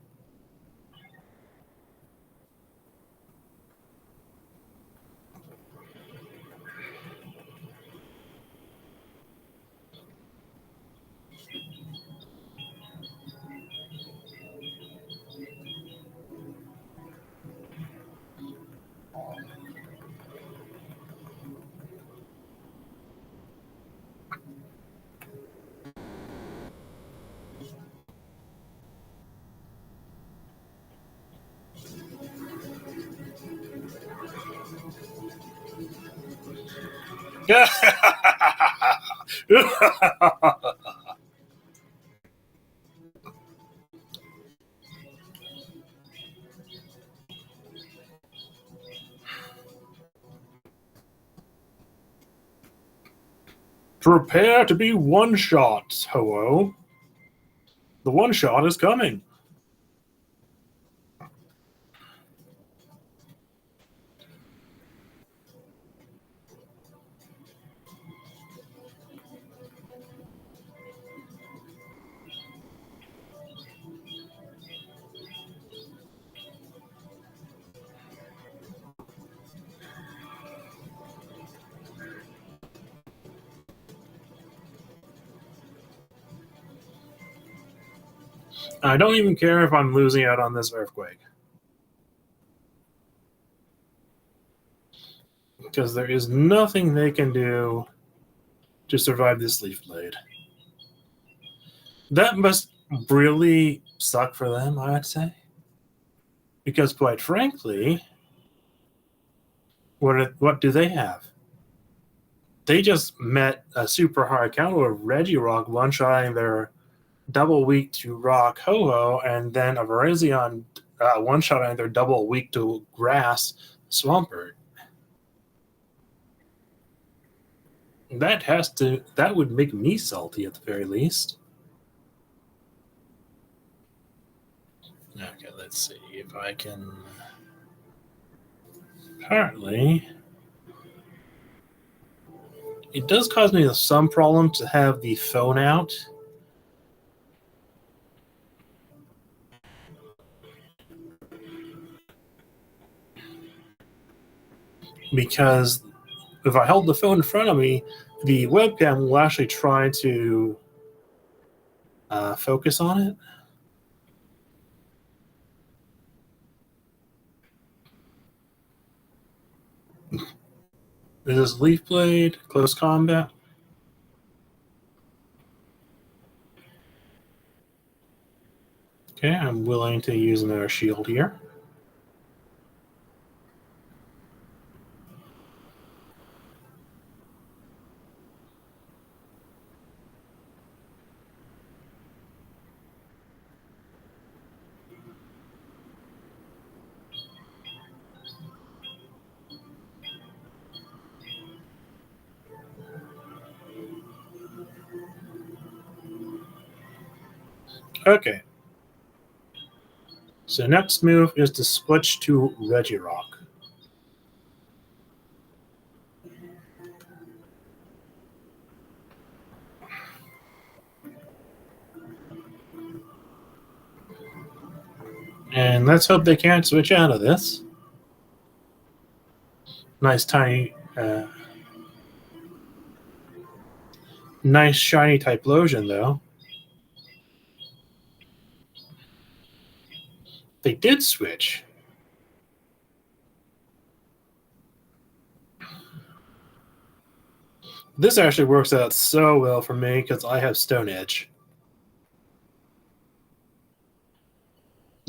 Prepare to be one-shot, Ho-Oh. The one-shot is coming. I don't even care if I'm losing out on this Earthquake. Because there is nothing they can do to survive this Leaf Blade. That must really suck for them, I would say. Because quite frankly, what do they have? They just met a super hard counter of Regirock one-shotting their double weak to Rock Ho-Oh, and then a Virizion one-shotting their double weak to Grass Swampert. That would make me salty at the very least. Okay, let's see if I can. Apparently, it does cause me some problem to have the phone out. Because if I hold the phone in front of me, the webcam will actually try to focus on it. This is Leaf Blade, close combat. Okay, I'm willing to use another shield here. Okay. So next move is to switch to Regirock. And let's hope they can't switch out of this. Nice tiny, nice shiny Typhlosion though. They did switch. This actually works out so well for me because I have Stone Edge.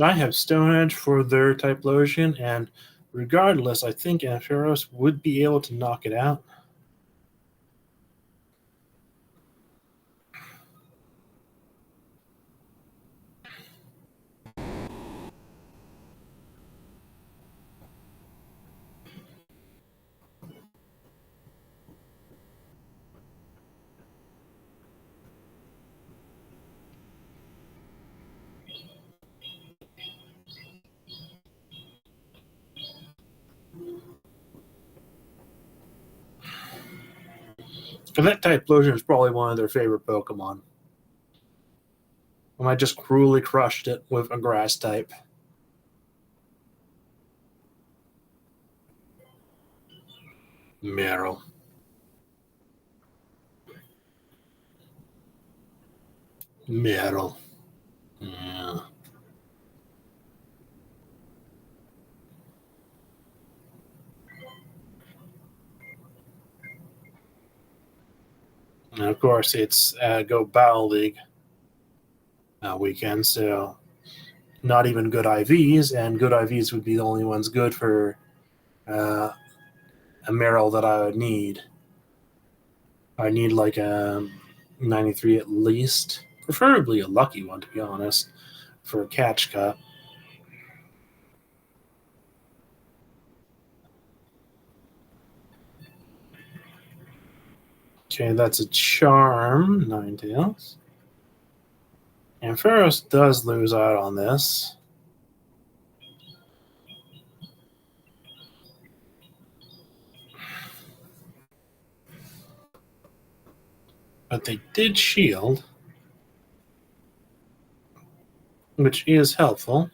I have Stone Edge for their Typhlosion, and regardless, I think Ampharos would be able to knock it out. And that Typhlosion is probably one of their favorite Pokemon. And I just cruelly crushed it with a Grass type. Meryl. Meryl. Yeah. And of course, it's Go Battle League weekend, so not even good IVs, and good IVs would be the only ones good for a Meryl that I would need. I need like a 93 at least, preferably a lucky one, to be honest, for a catch cut. Okay, that's a charm, Ninetales. And Ampharos does lose out on this. But they did shield, which is helpful.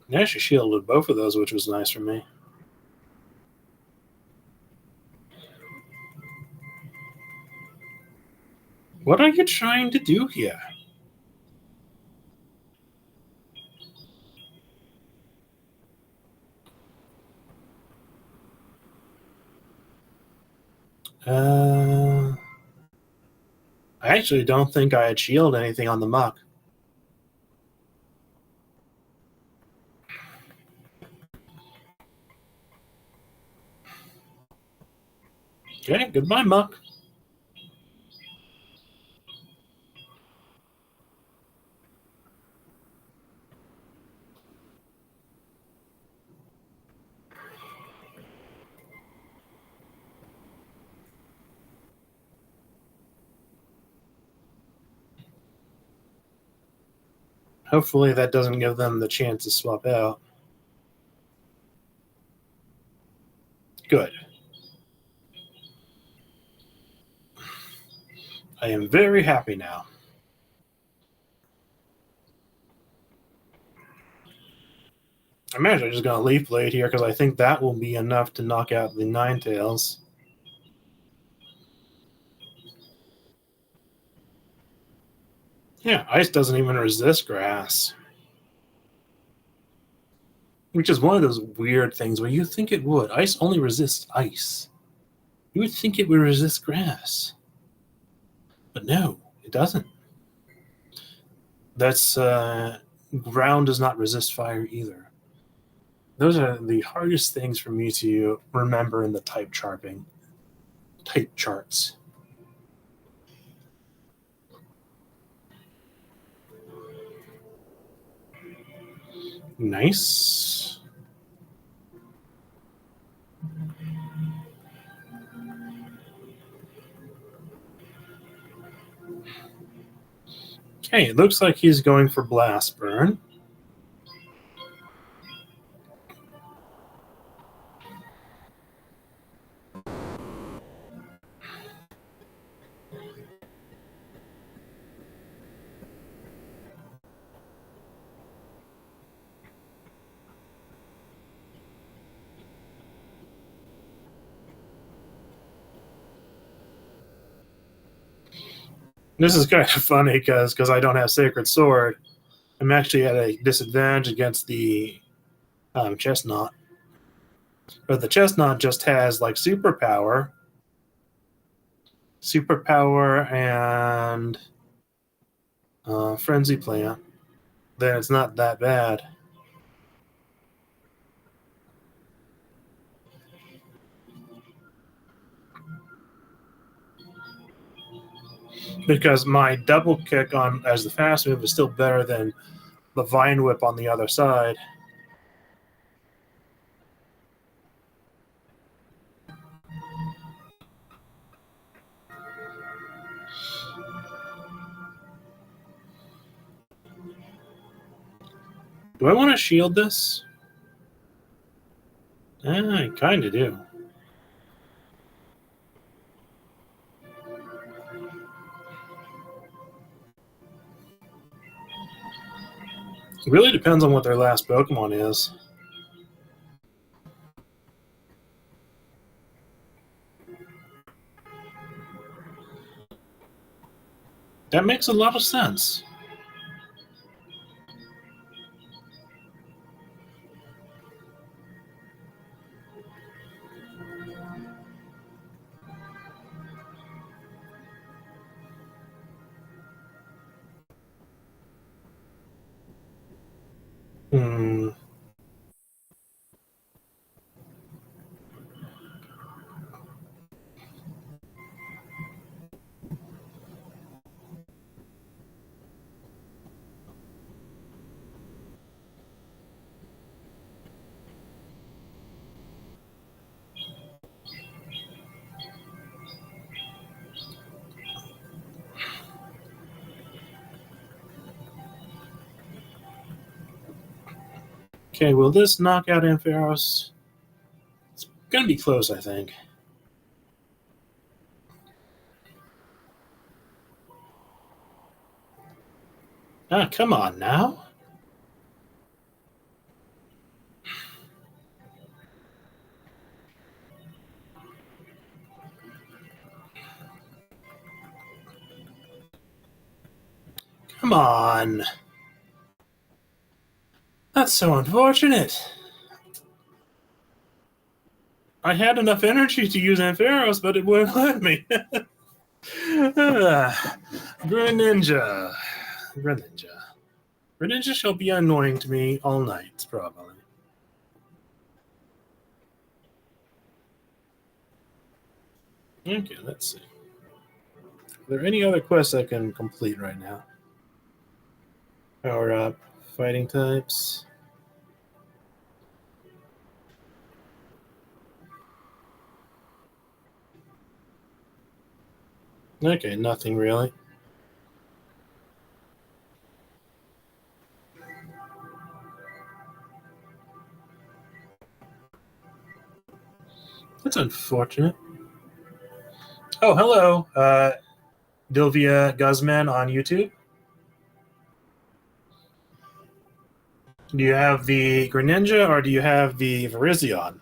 They actually shielded both of those, which was nice for me. What are you trying to do here? I actually don't think I had shielded anything on the muck. Okay, goodbye, muck. Hopefully that doesn't give them the chance to swap out. Good. I am very happy now. I'm actually just going to Leaf Blade here because I think that will be enough to knock out the Ninetales. Yeah, Ice doesn't even resist Grass. Which is one of those weird things where you think it would. Ice only resists ice. You would think it would resist grass. But no, it doesn't. That's ground does not resist fire either. Those are the hardest things for me to remember in the type charts. Nice. Okay, it looks like he's going for Blast Burn. This is kind of funny because I don't have Sacred Sword. I'm actually at a disadvantage against the Chestnut. But the Chestnut just has like superpower, and Frenzy Plant. Then it's not that bad. Because my double kick on as the fast move is still better than the Vine Whip on the other side. Do I want to shield this? I kind of do. It really depends on what their last Pokemon is. That makes a lot of sense. Hmm. Okay, will this knock out Ampharos? It's going to be close, I think. Ah, come on now. Come on. That's so unfortunate. I had enough energy to use Ampharos, but it wouldn't let me. Greninja. Greninja shall be annoying to me all night, probably. Okay, let's see. Are there any other quests I can complete right now? Power up, fighting types. Okay, nothing really. That's unfortunate. Oh, hello, Dilvia Guzman on YouTube. Do you have the Greninja or do you have the Virizion?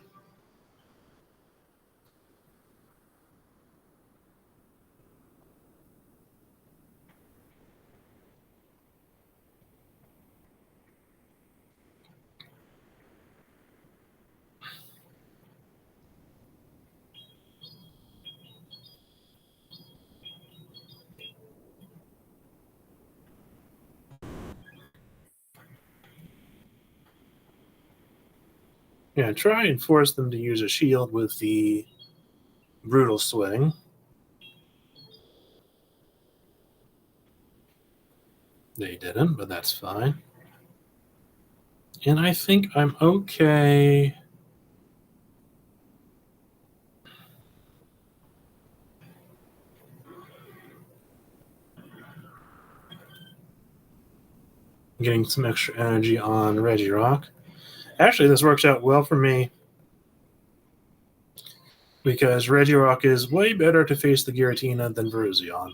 Yeah, try and force them to use a shield with the Brutal Swing. They didn't, but that's fine. And I think I'm okay. Getting some extra energy on Regirock. Actually, this works out well for me because Regirock is way better to face the Giratina than Virizion.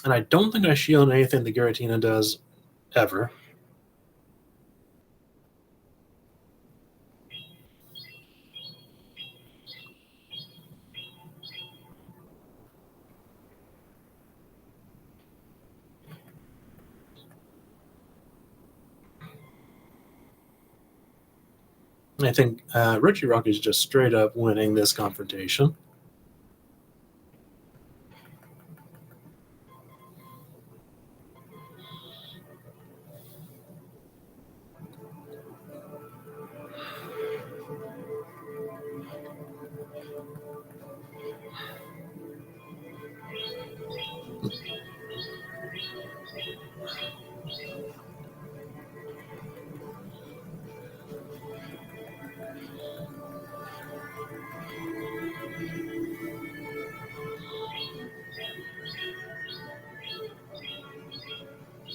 And I don't think I shield anything the Giratina does ever. I think Regirock is just straight up winning this confrontation.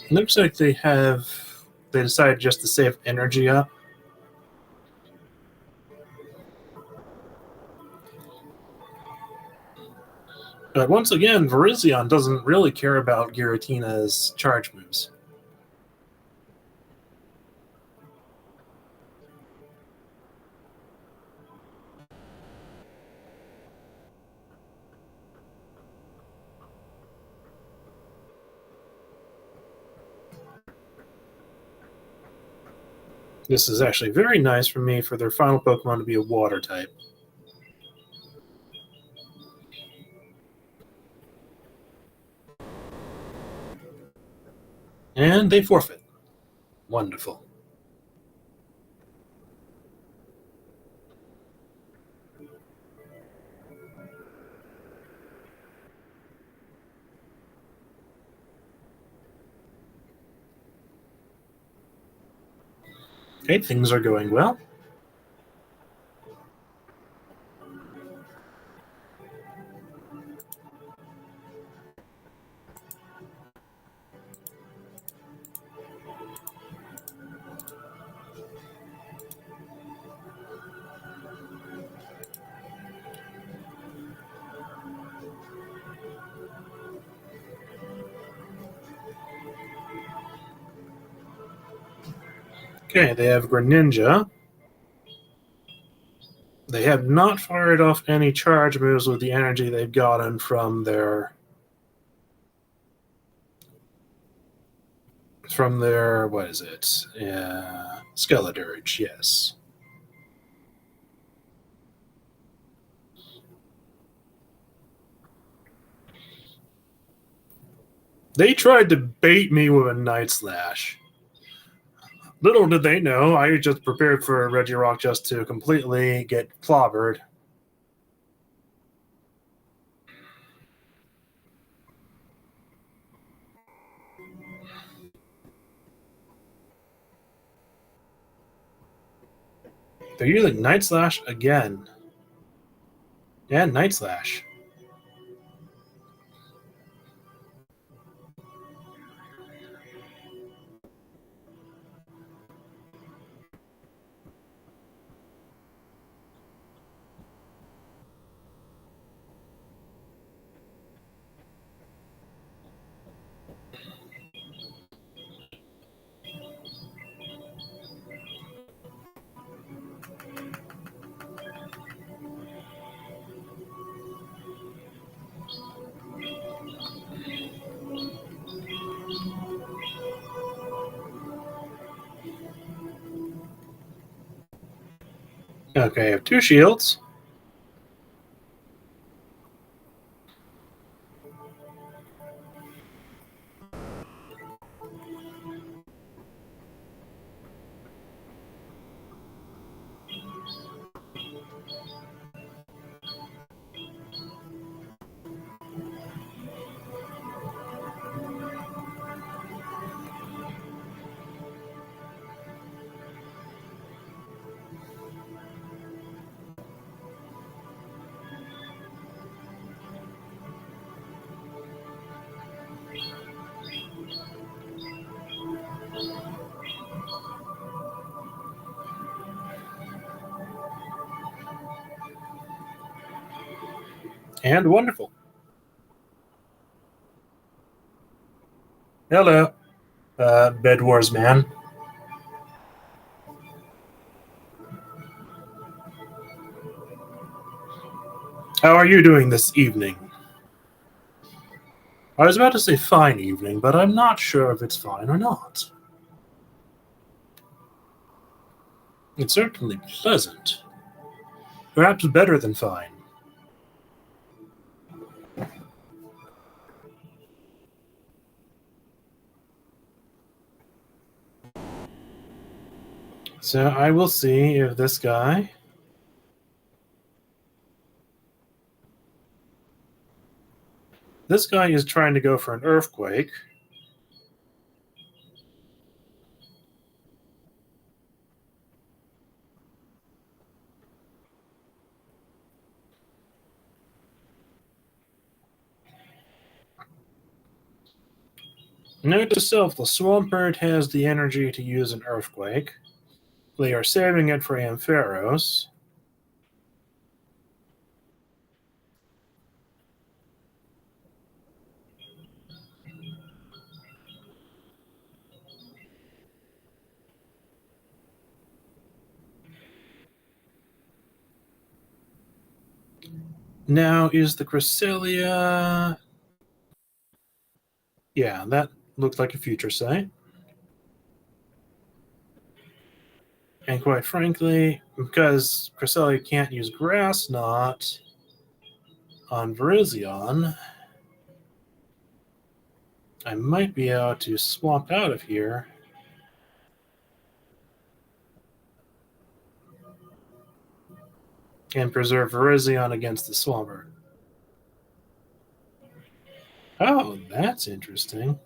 Looks like they decided just to save energy up. But once again, Virizion doesn't really care about Giratina's charge moves. This is actually very nice for me for their final Pokemon to be a water type. And they forfeit. Wonderful. Okay, things are going well. Okay, they have Greninja. They have not fired off any charge moves with the energy they've gotten from their what is it? Skeledirge, yes. They tried to bait me with a Night Slash. Little did they know, I just prepared for Regirock just to completely get clobbered. They're using Night Slash again. Yeah, Night Slash. Okay, I have 2 shields. And wonderful. Hello, Bed Wars man. How are you doing this evening? I was about to say fine evening, but I'm not sure if it's fine or not. It's certainly pleasant. Perhaps better than fine. So I will see if this guy. This guy is trying to go for an earthquake. Note to self, the Swampert has the energy to use an earthquake. They are saving it for Ampharos. Now, is the Cresselia... Yeah, that looked like a future sight. And quite frankly, because Cresselia can't use Grass Knot on Virizion, I might be able to swap out of here and preserve Virizion against the Swampert. Oh, that's interesting.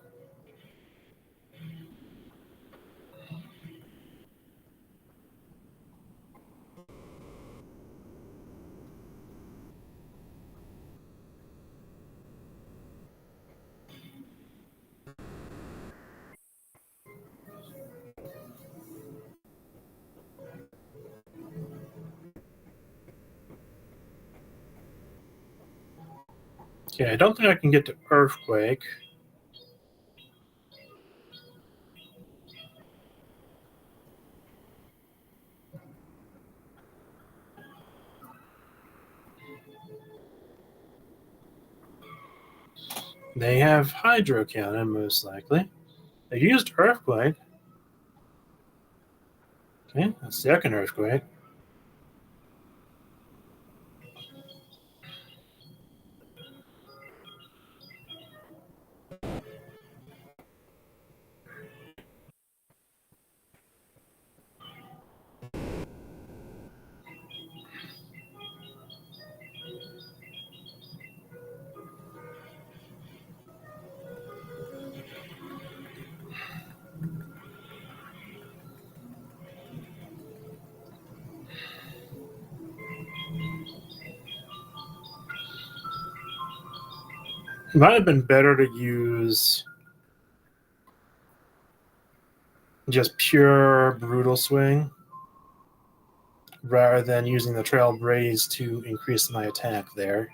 Okay, I don't think I can get to Earthquake. They have Hydro Cannon, most likely. They used Earthquake. Okay, a second Earthquake. It might have been better to use just pure Brutal Swing rather than using the Trail Braze to increase my attack there.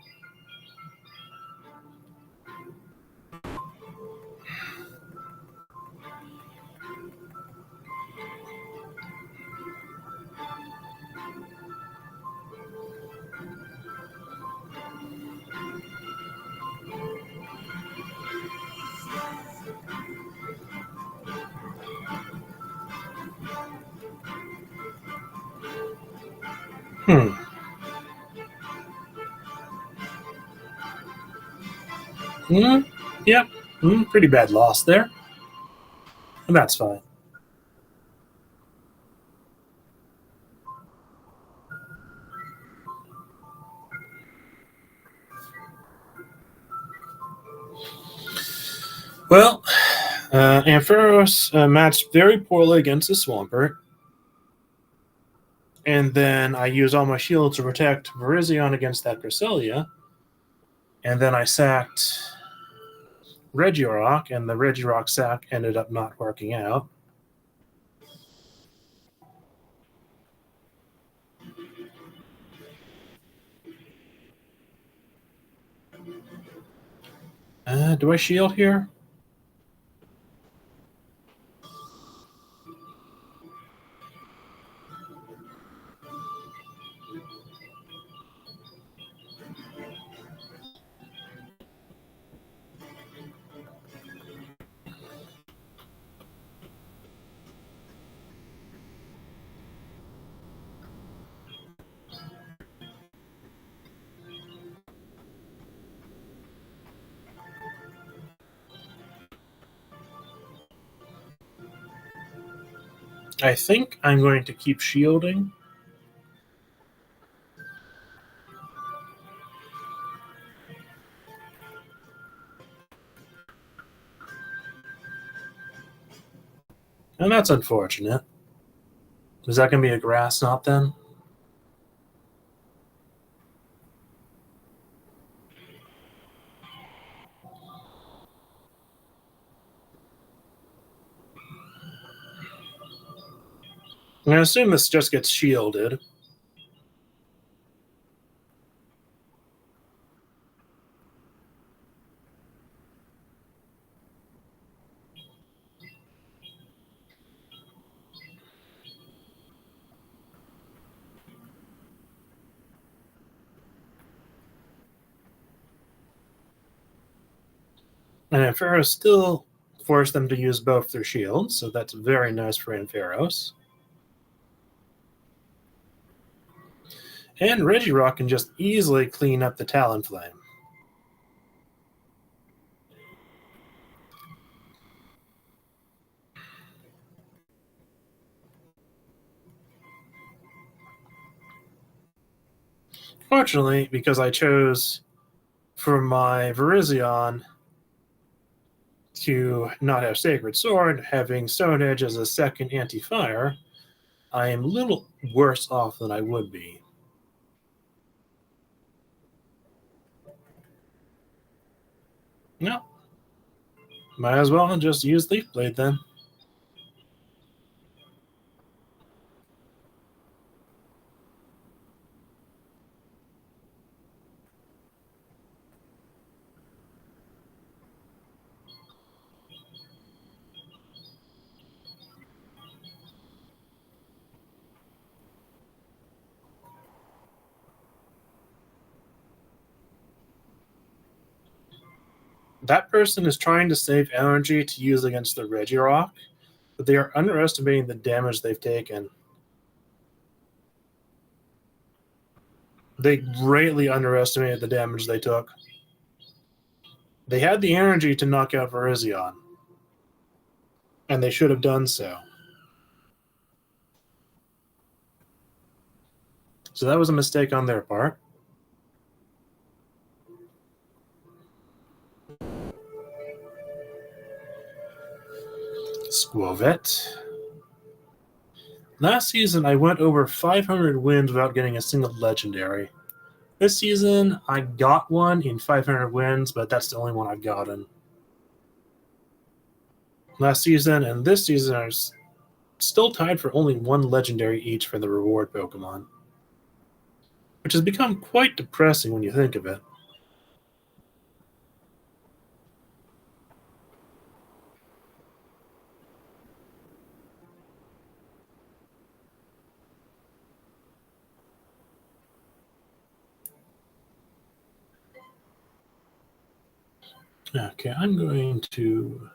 Yeah, pretty bad loss there. And that's fine. Well, Ampharos matched very poorly against the Swampert. And then I use all my shields to protect Virizion against that Cresselia. And then I sacked Regirock, and the Regirock sack ended up not working out. Do I shield here? I think I'm going to keep shielding. And that's unfortunate. Is that going to be a grass knot then? I'm going to assume this just gets shielded. And Ampharos still forced them to use both their shields, so that's very nice for Ampharos. And Regirock can just easily clean up the Talonflame. Fortunately, because I chose for my Virizion to not have Sacred Sword, having Stone Edge as a second anti-fire, I am a little worse off than I would be. No. Might as well just use Leaf Blade then. That person is trying to save energy to use against the Regirock, but they are underestimating the damage they've taken. They greatly underestimated the damage they took. They had the energy to knock out Virizion, and they should have done so. So that was a mistake on their part. Squovet. Last season, I went over 500 wins without getting a single legendary. This season, I got one in 500 wins, but that's the only one I've gotten. Last season and this season are still tied for only one legendary each for the reward Pokemon, which has become quite depressing when you think of it. Okay, I'm going to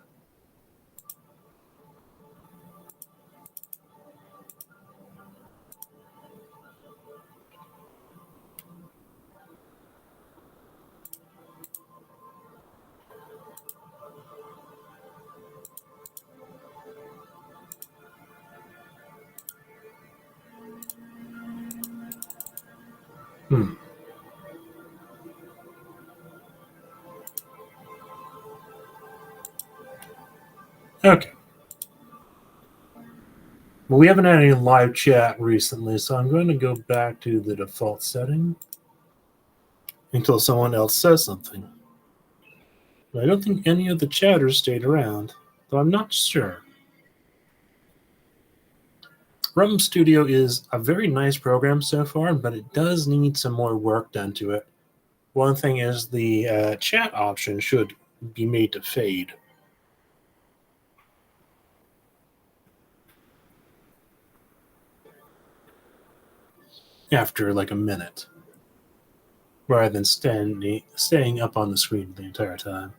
Hmm. Okay. Well, we haven't had any live chat recently, so I'm going to go back to the default setting until someone else says something. But I don't think any of the chatters stayed around, though I'm not sure. Rum Studio is a very nice program so far, but it does need some more work done to it. One thing is the chat option should be made to fade. After like a minute, rather than staying up on the screen the entire time.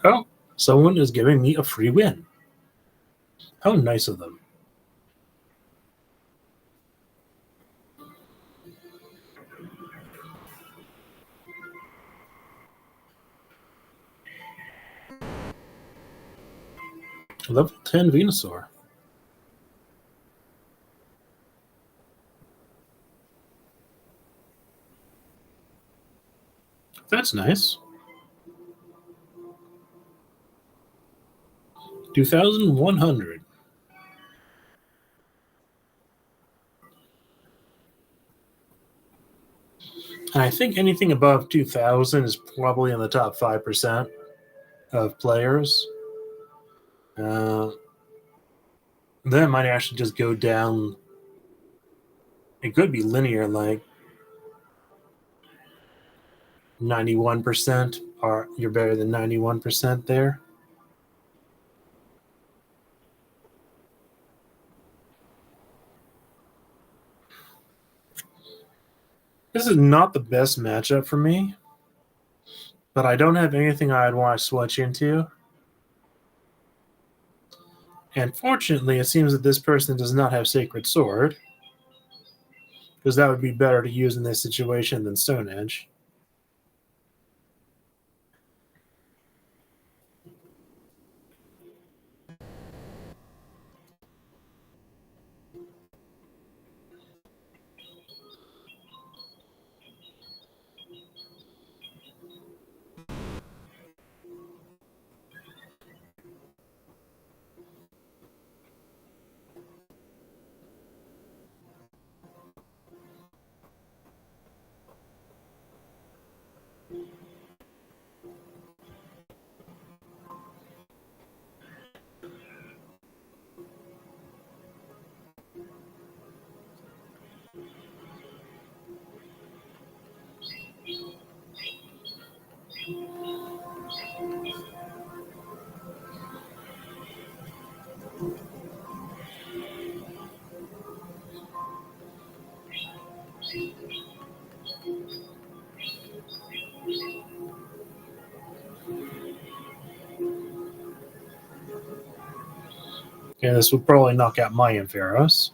Oh, someone is giving me a free win. How nice of them. Level 10 Venusaur. That's nice. 2,100. And I think anything above 2,000 is probably in the top 5% of players. Uh, that might actually just go down. It could be linear, like 91%, or you're better than 91% there. This is not the best matchup for me, but I don't have anything I'd want to switch into. And fortunately, it seems that this person does not have Sacred Sword, because that would be better to use in this situation than Stone Edge. Okay, this would probably knock out my Ampharos.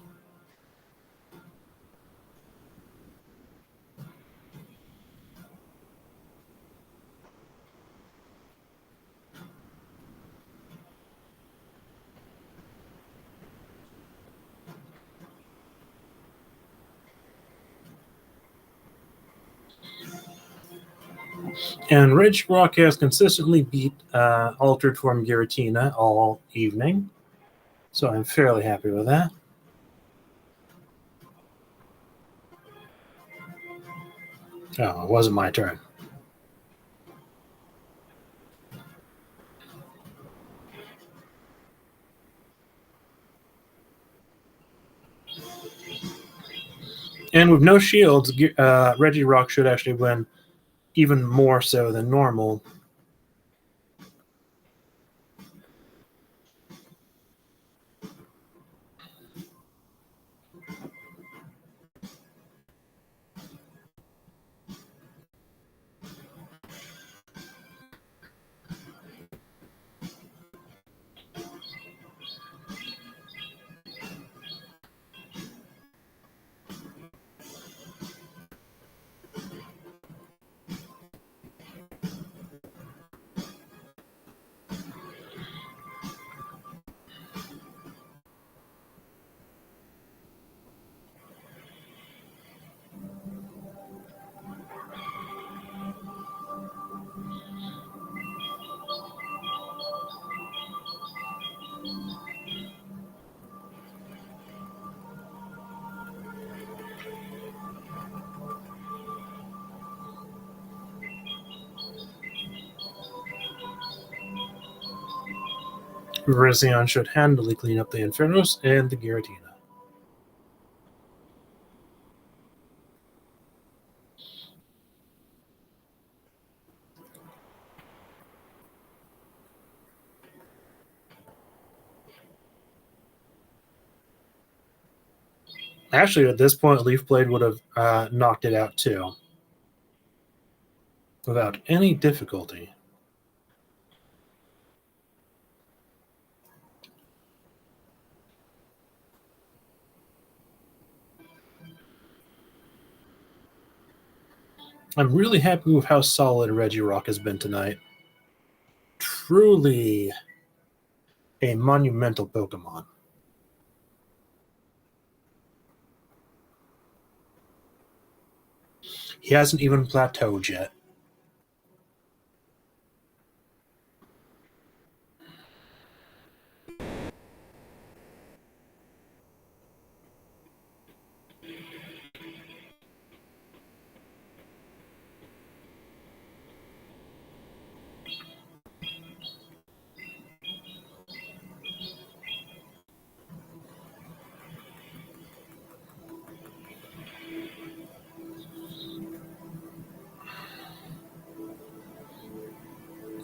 And Ridge Rock has consistently beat Altered Form Giratina all evening, so I'm fairly happy with that. Oh, it wasn't my turn. And with no shields, Regirock should actually win even more so than normal. Virizion should handily clean up the Infernos and the Giratina. Actually, at this point, Leaf Blade would have knocked it out too. Without any difficulty. I'm really happy with how solid Regirock has been tonight. Truly a monumental Pokemon. He hasn't even plateaued yet.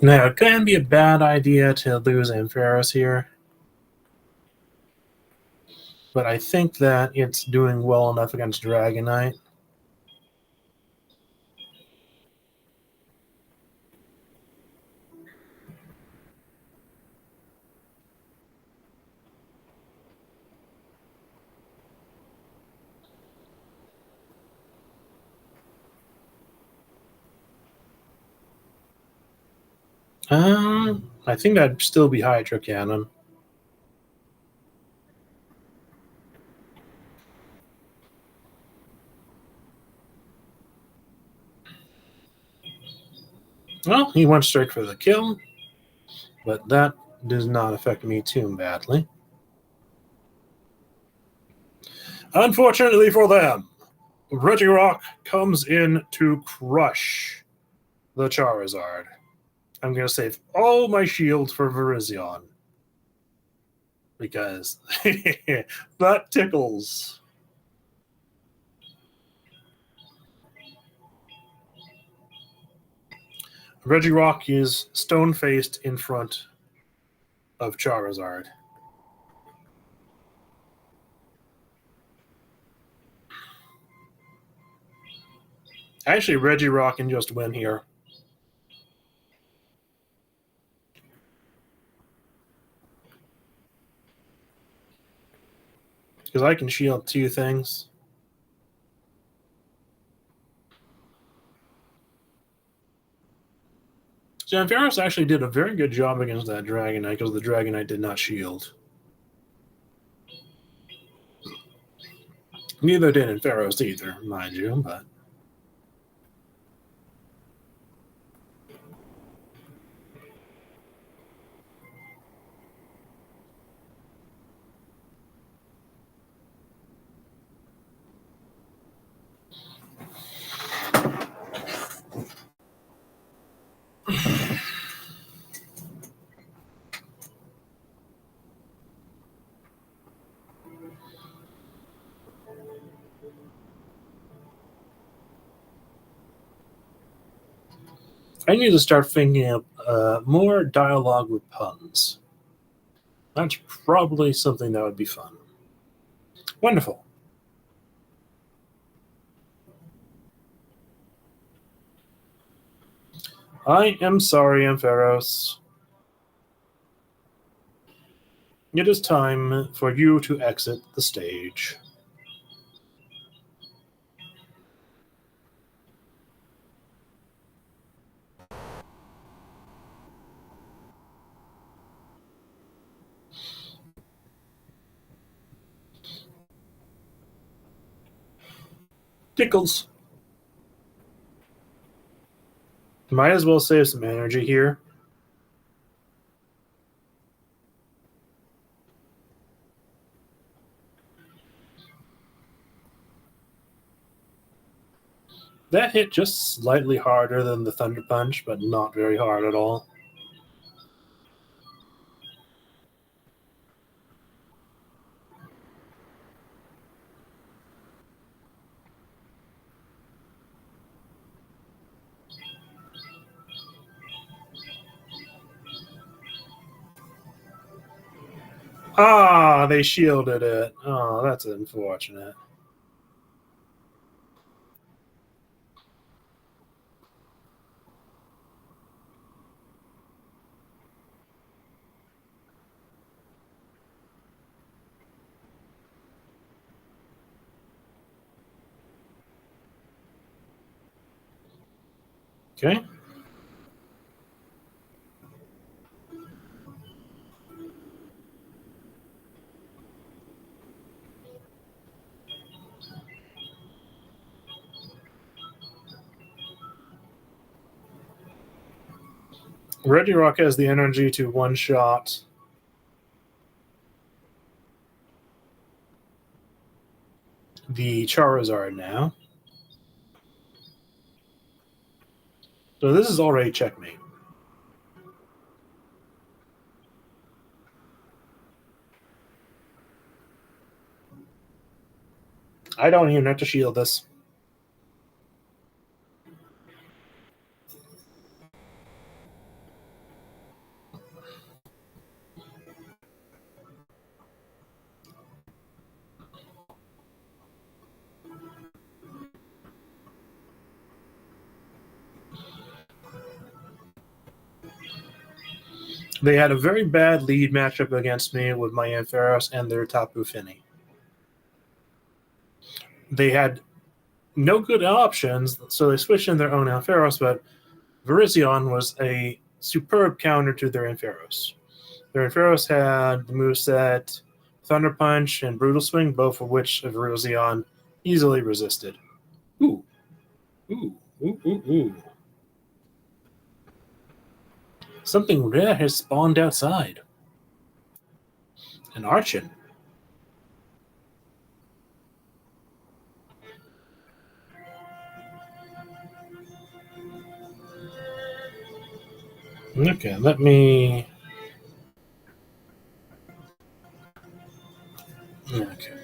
Now, it can be a bad idea to lose Ampharos here, but I think that it's doing well enough against Dragonite. I think that'd still be Hydro Cannon. Well, he went straight for the kill, but that does not affect me too badly. Unfortunately for them, Regirock comes in to crush the Charizard. I'm going to save all my shields for Virizion. Because that tickles. Regirock is stone-faced in front of Charizard. Actually, Regirock can just win here. Because I can shield two things. So Ampharos actually did a very good job against that Dragonite because the Dragonite did not shield. Neither did Ampharos either, mind you, but... I need to start thinking of more dialogue with puns. That's probably something that would be fun. Wonderful. I am sorry, Ampharos. It is time for you to exit the stage. Tickles. Might as well save some energy here. That hit just slightly harder than the Thunder Punch, but not very hard at all. Ah, they shielded it. Oh, that's unfortunate. Okay. Regirock has the energy to one-shot the Charizard now. So this is already checkmate. I don't even have to shield this. They had a very bad lead matchup against me with my Ampharos and their Tapu Fini. They had no good options, so they switched in their own Ampharos, but Virizion was a superb counter to their Ampharos. Their Ampharos had the moveset Thunder Punch and Brutal Swing, both of which Virizion easily resisted. Ooh. Ooh. Ooh, ooh, ooh. Something rare has spawned outside. An Archon. Okay, let me... Okay.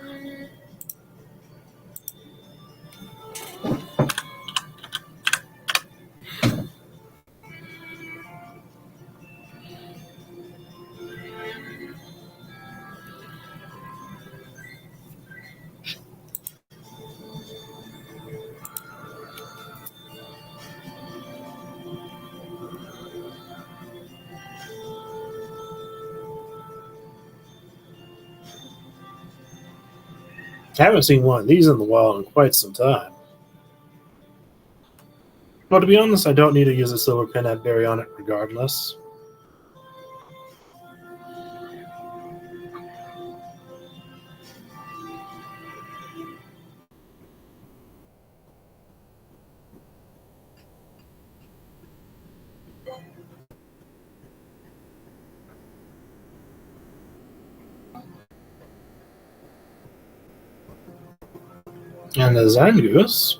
I haven't seen one of these in the wild in quite some time. But to be honest, I don't need to use a silver pin at Berry on it regardless. And the Zangoose,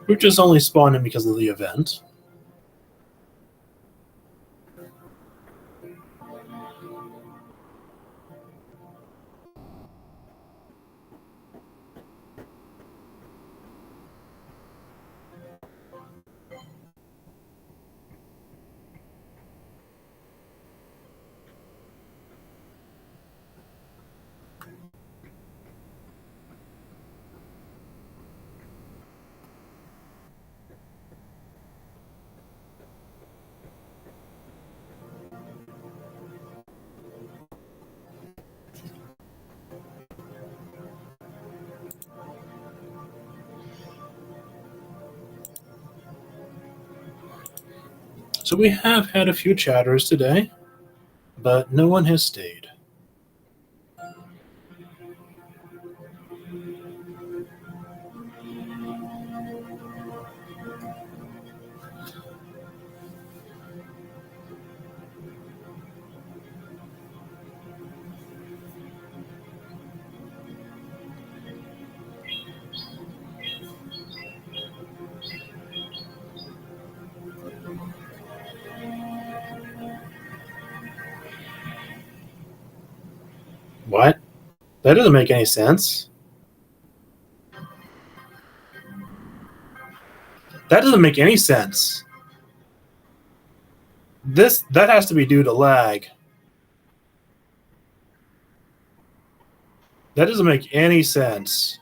which is only spawning because of the event. So we have had a few chatters today, but no one has stayed. What? That doesn't make any sense. That doesn't make any sense. That has to be due to lag. That doesn't make any sense.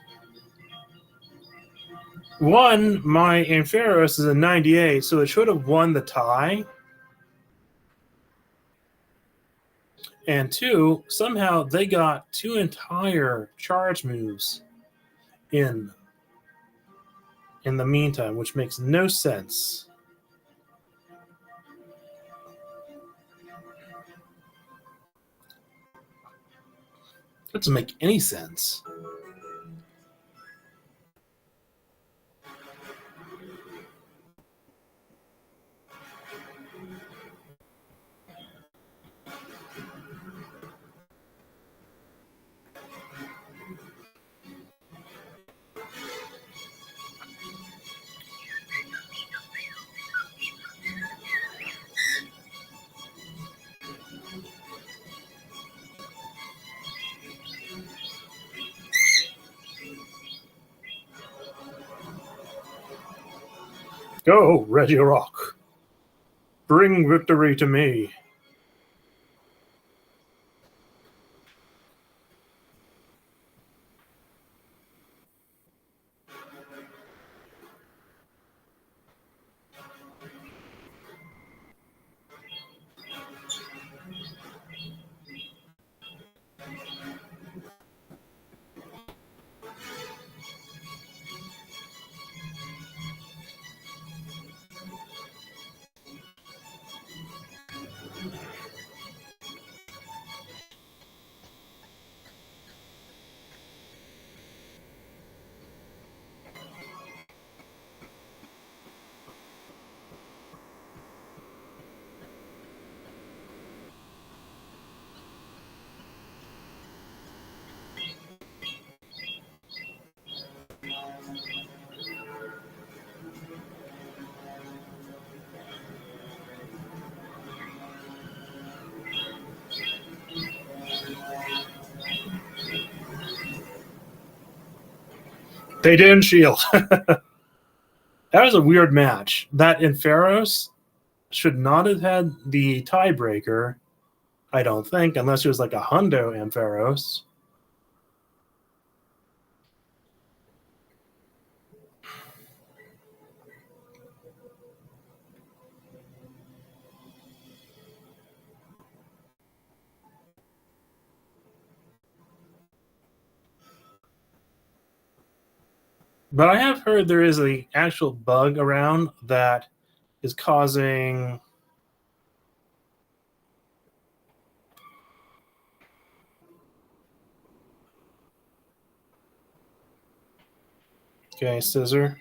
One, my Ampharos is a 98, so it should have won the tie. And two, somehow they got 2 entire charge moves in the meantime, which makes no sense. That doesn't make any sense. Go, Regirock. Bring victory to me. They didn't shield. That was a weird match. That Ampharos should not have had the tiebreaker, I don't think, unless it was like a Hundo Ampharos. But I have heard there is an actual bug around that is causing. Okay, scissor.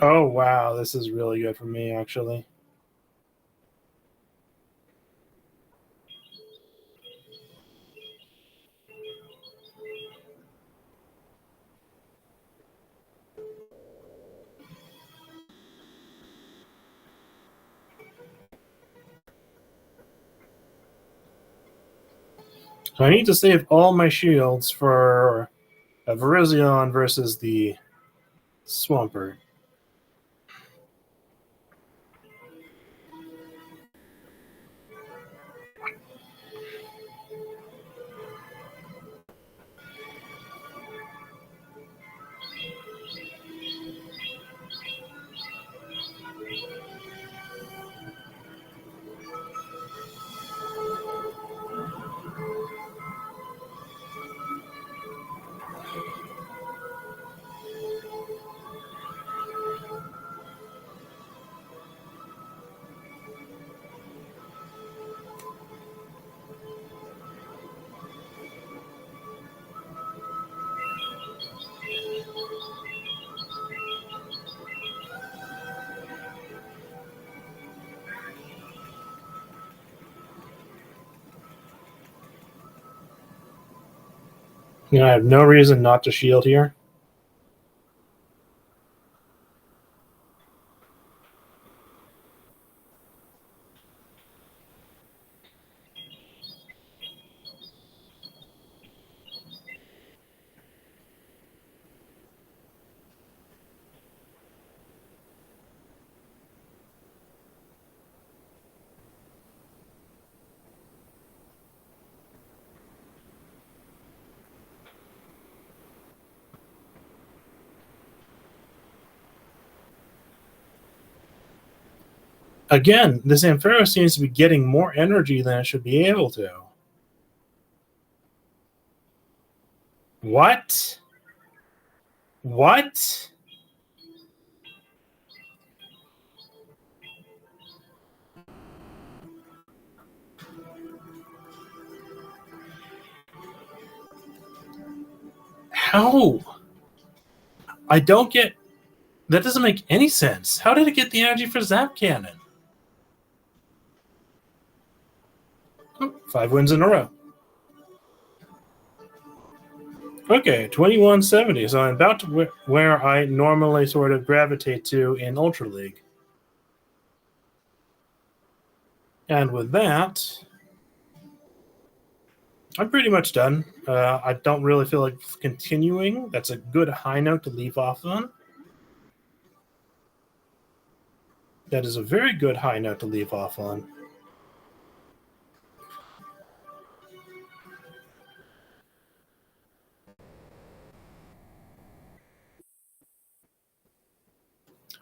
Oh, wow. This is really good for me, actually. I need to save all my shields for a Virizion versus the Swampert. You know, I have no reason not to shield here. Again, this Ampharos seems to be getting more energy than it should be able to. What? What? How? I don't get... That doesn't make any sense. How did it get the energy for Zap Cannon? 5 wins in a row. Okay, 2170. So I'm about to where I normally sort of gravitate to in Ultra League. And with that, I'm pretty much done. I don't really feel like continuing. That's a good high note to leave off on. That is a very good high note to leave off on.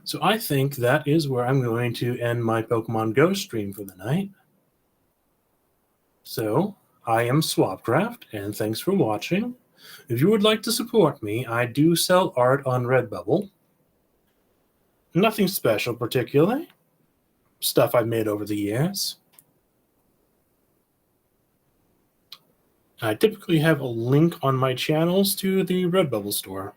So I think that is where I'm going to end my Pokemon Go stream for the night. So I am Swabcraft, and thanks for watching. If you would like to support me, I do sell art on Redbubble. Nothing special particularly. Stuff I've made over the years. I typically have a link on my channels to the Redbubble store.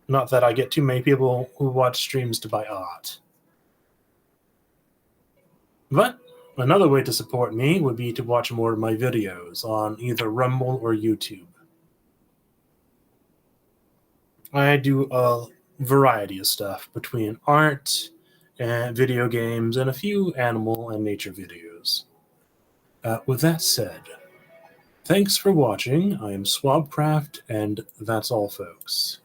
Not that I get too many people who watch streams to buy art. But another way to support me would be to watch more of my videos on either Rumble or YouTube. I do a variety of stuff between art and video games and a few animal and nature videos. With that said, thanks for watching. I am Swabcraft, and that's all, folks.